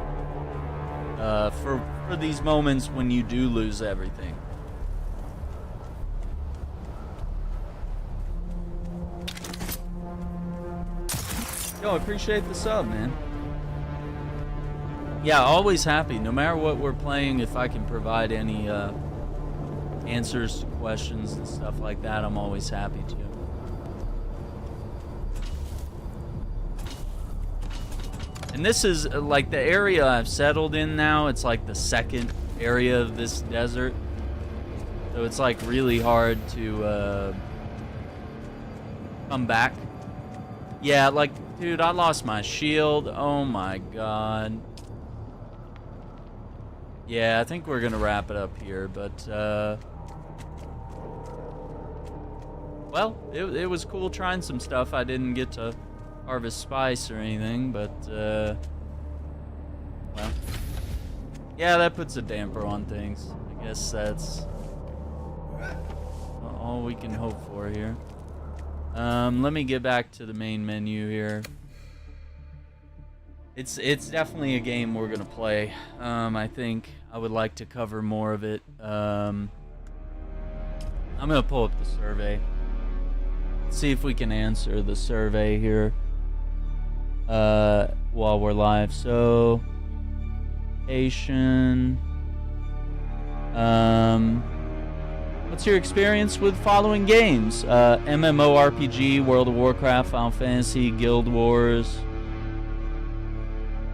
for these moments when you do lose everything. Yo, appreciate the sub, man. Yeah, always happy. No matter what we're playing, if I can provide any answers to questions and stuff like that, I'm always happy to. And this is like the area I've settled in now. It's like the second area of this desert. So it's like really hard to come back. Yeah, like, dude, I lost my shield. Oh my god. Yeah, I think we're gonna wrap it up here, but well, it was cool trying some stuff. I didn't get to harvest spice or anything, but well, yeah, that puts a damper on things. I guess that's all we can hope for here. Let me get back to the main menu here. It's definitely a game we're gonna play. I think I would like to cover more of it. I'm gonna pull up the survey. See if we can answer the survey here while we're live. So, Asian. What's your experience with following games? MMORPG, World of Warcraft, Final Fantasy, Guild Wars,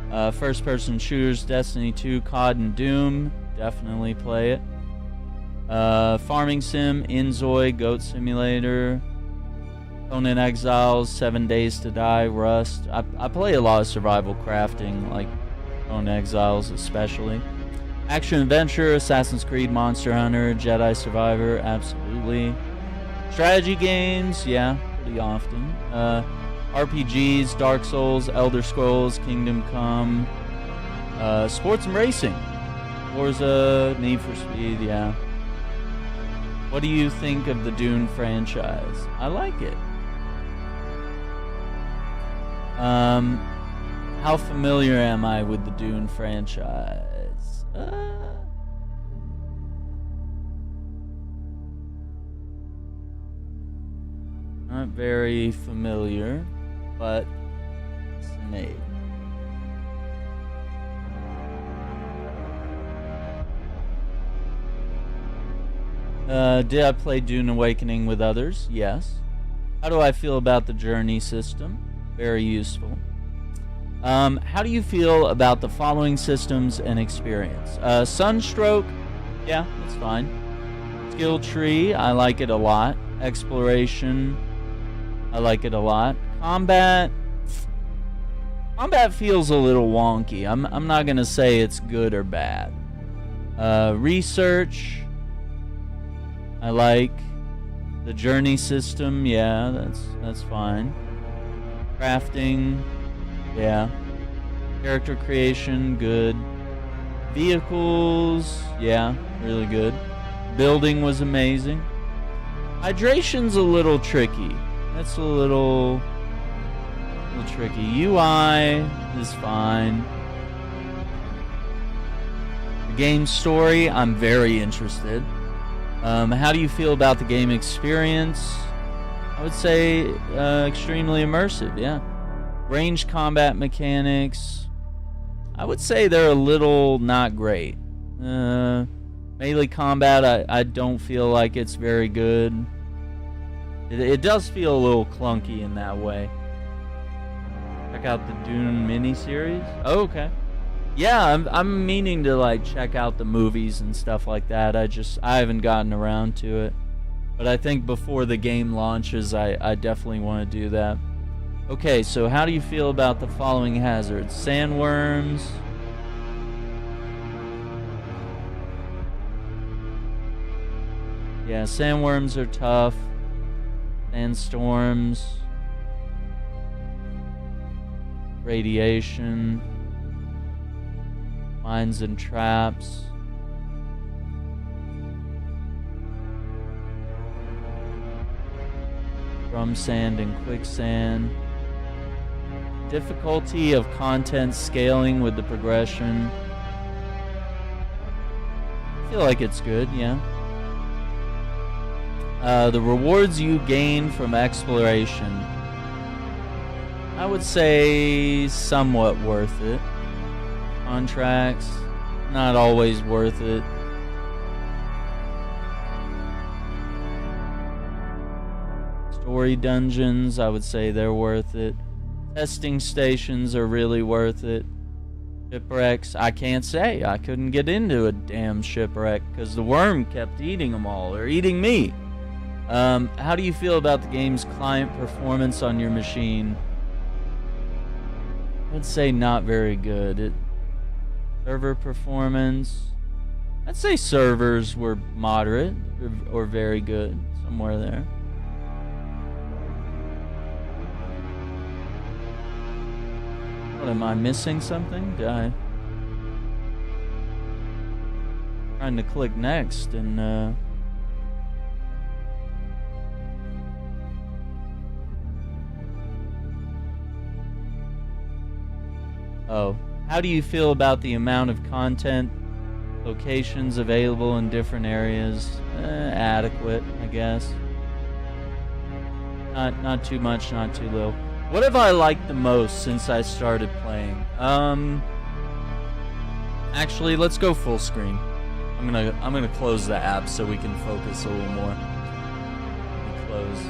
first-person shooters, Destiny 2, COD, and Doom. Definitely play it. Farming Sim, Inzoi, Goat Simulator, Conan Exiles, 7 Days to Die, Rust. I play a lot of survival crafting, like Conan Exiles especially. Action Adventure, Assassin's Creed, Monster Hunter, Jedi Survivor, absolutely. Strategy games, yeah, pretty often. RPGs, Dark Souls, Elder Scrolls, Kingdom Come. Sports and racing. Forza, Need for Speed, yeah. What do you think of the Dune franchise? I like it. How familiar am I with the Dune franchise? Not very familiar, but snake. Did I play Dune Awakening with others? Yes. How do I feel about the journey system? Very useful. How do you feel about the following systems and experience? Sunstroke, yeah, that's fine. Skill tree, I like it a lot. Exploration, I like it a lot. Combat feels a little wonky. I'm not gonna say it's good or bad. Research, I like. The journey system, yeah, that's fine. Crafting, yeah. Character creation, good. Vehicles, yeah, really good. Building was amazing. Hydration's a little tricky. That's a little tricky. UI is fine. The game story, I'm very interested. How do you feel about the game experience? I would say extremely immersive, yeah. Range combat mechanics, I would say they're a little not great. Melee combat, I don't feel like it's very good. It does feel a little clunky in that way. Check out the Dune miniseries. Oh, okay. Yeah, I'm meaning to like check out the movies and stuff like that. I haven't gotten around to it. But I think before the game launches, I definitely want to do that. Okay, so how do you feel about the following hazards? Sandworms. Yeah, sandworms are tough. Sandstorms. Radiation. Mines and traps. Drum sand and quicksand. Difficulty of content scaling with the progression. I feel like it's good, yeah. The rewards you gain from exploration. I would say somewhat worth it. Contracts, not always worth it. Story dungeons, I would say they're worth it. Testing stations are really worth it. Shipwrecks, I can't say. I couldn't get into a damn shipwreck because the worm kept eating them all, or eating me. How do you feel about the game's client performance on your machine? I'd say not very good. Server performance, I'd say servers were moderate or very good, somewhere there. What, am I missing something? Did I? Trying to click next and oh, how do you feel about the amount of content, locations available in different areas? Adequate, I guess. Not too much, not too little. What have I liked the most since I started playing? Actually, let's go full screen. I'm gonna close the app so we can focus a little more. Close.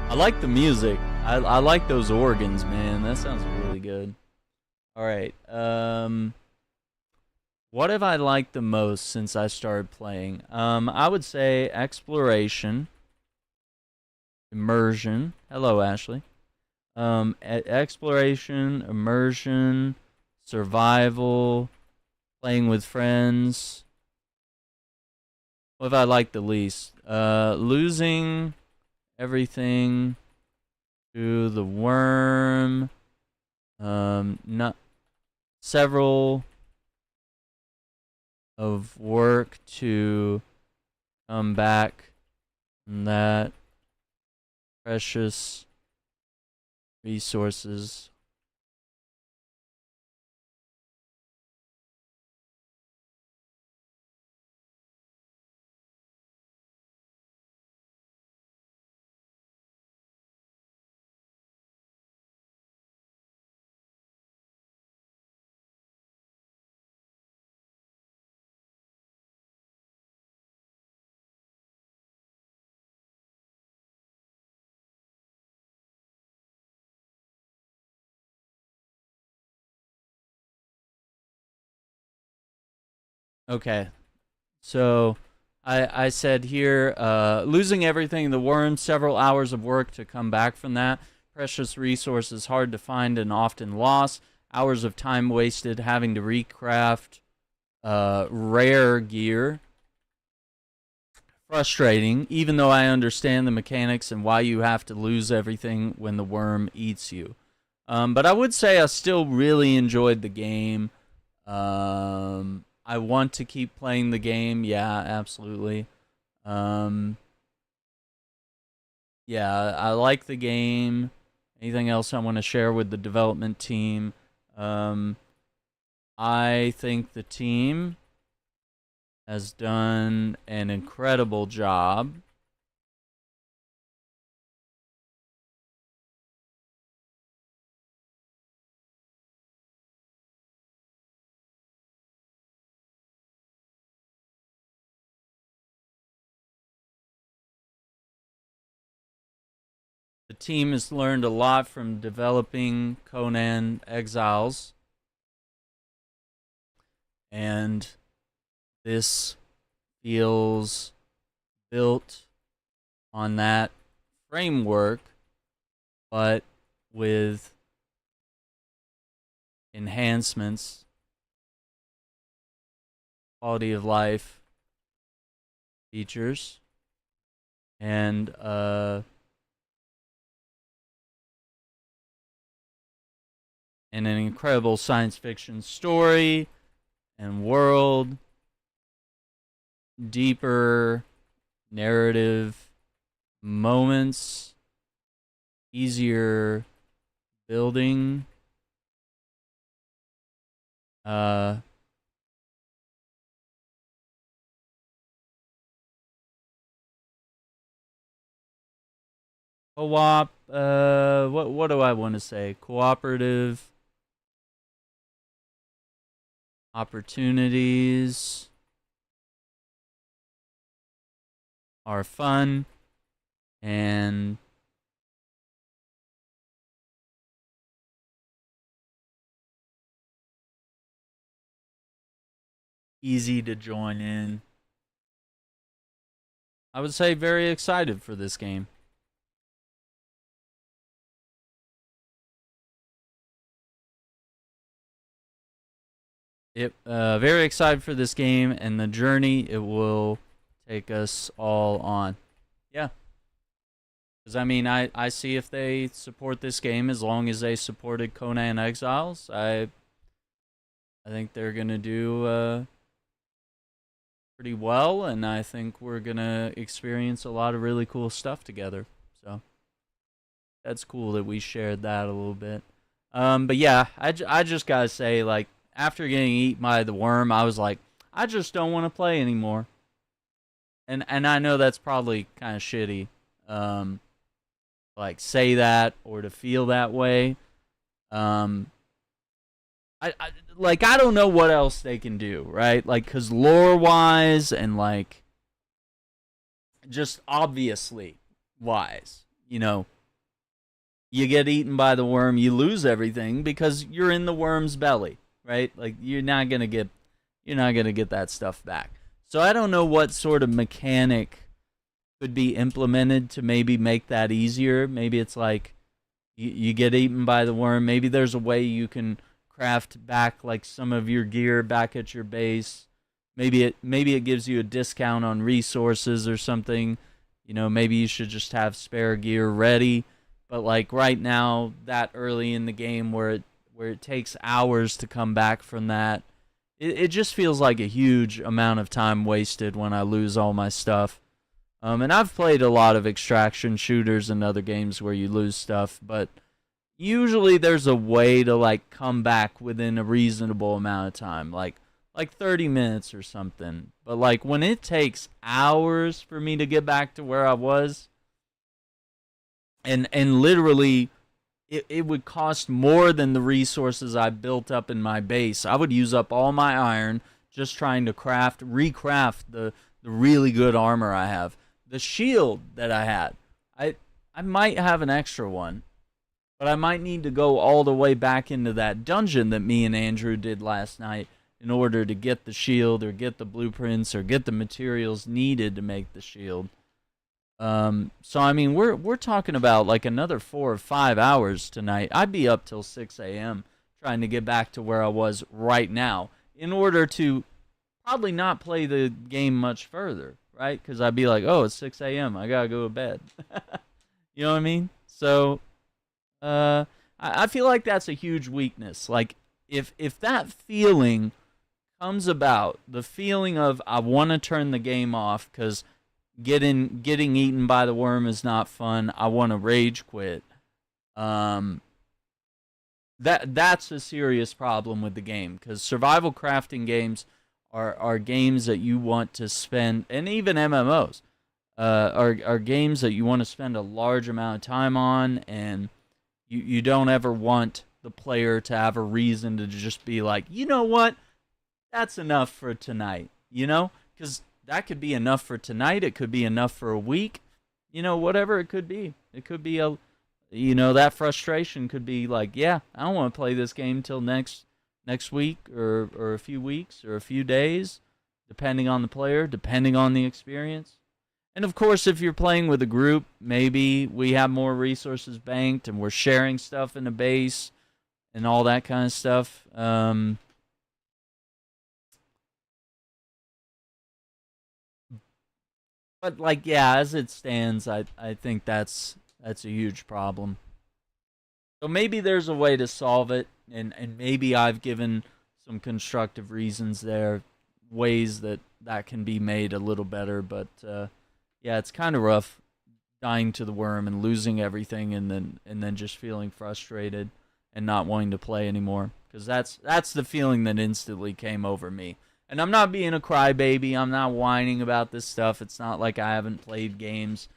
I like the music. I like those organs, man. That sounds really good. All right. What have I liked the most since I started playing? I would say exploration, immersion. Hello, Ashley. Exploration, immersion, survival, playing with friends. What have I liked the least? Losing everything to the worm. Not several of work to come back from that precious resources. Okay, so I said here, losing everything, the worm, several hours of work to come back from that. Precious resources hard to find and often lost. Hours of time wasted having to recraft rare gear. Frustrating, even though I understand the mechanics and why you have to lose everything when the worm eats you. But I would say I still really enjoyed the game. I want to keep playing the game. Yeah, absolutely. Yeah, I like the game. Anything else I want to share with the development team? I think the team has done an incredible job. The team has learned a lot from developing Conan Exiles. And this feels built on that framework, but with enhancements, quality of life features, and an incredible science fiction story and world, deeper narrative moments, easier building, co-op, what do I want to say? Cooperative opportunities are fun and easy to join in. I would say very excited for this game. Very excited for this game and the journey it will take us all on. Yeah. Because, I mean, I see if they support this game as long as they supported Conan Exiles, I think they're going to do pretty well, and I think we're going to experience a lot of really cool stuff together. So, that's cool that we shared that a little bit. But yeah, I just got to say, like, after getting eaten by the worm, I was like, I just don't want to play anymore. And I know that's probably kind of shitty, like say that or to feel that way. I don't know what else they can do, right? Like, cause lore wise and like, just obviously wise, you know, you get eaten by the worm, you lose everything because you're in the worm's belly, right? Like, you're not gonna get that stuff back. So I don't know what sort of mechanic could be implemented to maybe make that easier. Maybe it's like you get eaten by the worm. Maybe there's a way you can craft back like some of your gear back at your base. Maybe it gives you a discount on resources or something. You know, maybe you should just have spare gear ready. But like right now, that early in the game where it takes hours to come back from that, it just feels like a huge amount of time wasted when I lose all my stuff. And I've played a lot of extraction shooters and other games where you lose stuff, but usually there's a way to like come back within a reasonable amount of time, like 30 minutes or something. But like when it takes hours for me to get back to where I was, and literally it would cost more than the resources I built up in my base. I would use up all my iron just trying to recraft the really good armor I have. The shield that I had, I might have an extra one, but I might need to go all the way back into that dungeon that me and Andrew did last night in order to get the shield or get the blueprints or get the materials needed to make the shield. So I mean, we're talking about like another 4 or 5 hours tonight. I'd be up till 6 a.m. trying to get back to where I was right now in order to probably not play the game much further, right? Because I'd be like, oh, it's 6 a.m. I gotta go to bed. You know what I mean? So, I feel like that's a huge weakness. Like, if that feeling comes about, the feeling of I want to turn the game off because getting eaten by the worm is not fun, I want to rage quit. That's a serious problem with the game, because survival crafting games are games that you want to spend, and even MMOs are games that you want to spend a large amount of time on, and you don't ever want the player to have a reason to just be like, you know what, that's enough for tonight, you know, because that could be enough for tonight. It could be enough for a week, you know, whatever it could be. It could be that frustration could be like, yeah, I don't want to play this game till next week or a few weeks or a few days, depending on the player, depending on the experience. And of course, if you're playing with a group, maybe we have more resources banked and we're sharing stuff in a base and all that kind of stuff. But like, yeah, as it stands, I think that's a huge problem. So maybe there's a way to solve it, and maybe I've given some constructive reasons there, ways that can be made a little better. But yeah, it's kind of rough dying to the worm and losing everything, and then just feeling frustrated and not wanting to play anymore, because that's the feeling that instantly came over me. And I'm not being a crybaby. I'm not whining about this stuff. It's not like I haven't played games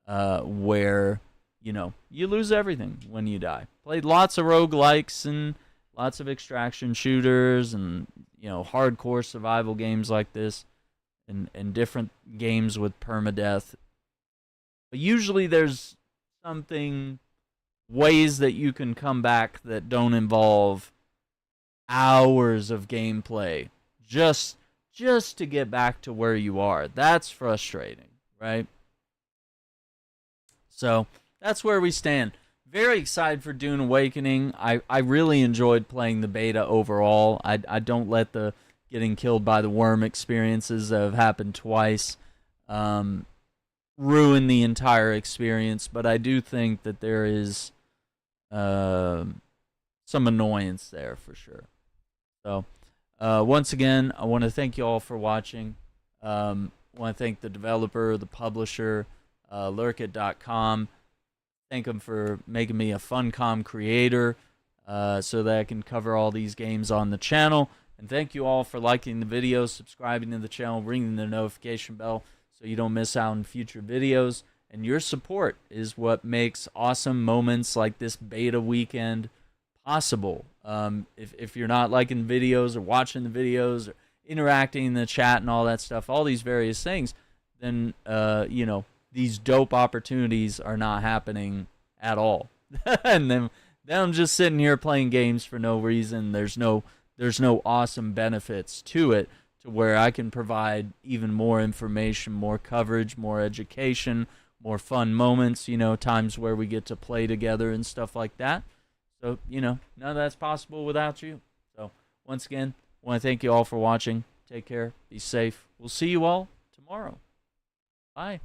where, you know, you lose everything when you die. Played lots of roguelikes and lots of extraction shooters and, you know, hardcore survival games like this and different games with permadeath. But usually there's ways that you can come back that don't involve hours of gameplay. Just to get back to where you are. That's frustrating, right? So that's where we stand. Very excited for Dune Awakening. I really enjoyed playing the beta overall. I don't let the getting killed by the worm experiences that have happened twice ruin the entire experience, but I do think that there is some annoyance there for sure. So once again, I want to thank you all for watching. I want to thank the developer, the publisher, Lurkit.com. Thank them for making me a Funcom creator so that I can cover all these games on the channel. And thank you all for liking the video, subscribing to the channel, ringing the notification bell so you don't miss out on future videos. And your support is what makes awesome moments like this beta weekend possible. If you're not liking videos or watching the videos or interacting in the chat and all that stuff, all these various things, then you know, these dope opportunities are not happening at all. And then I'm just sitting here playing games for no reason. There's no awesome benefits to it, to where I can provide even more information, more coverage, more education, more fun moments, you know, times where we get to play together and stuff like that. So, you know, none of that's possible without you. So, once again, I want to thank you all for watching. Take care. Be safe. We'll see you all tomorrow. Bye.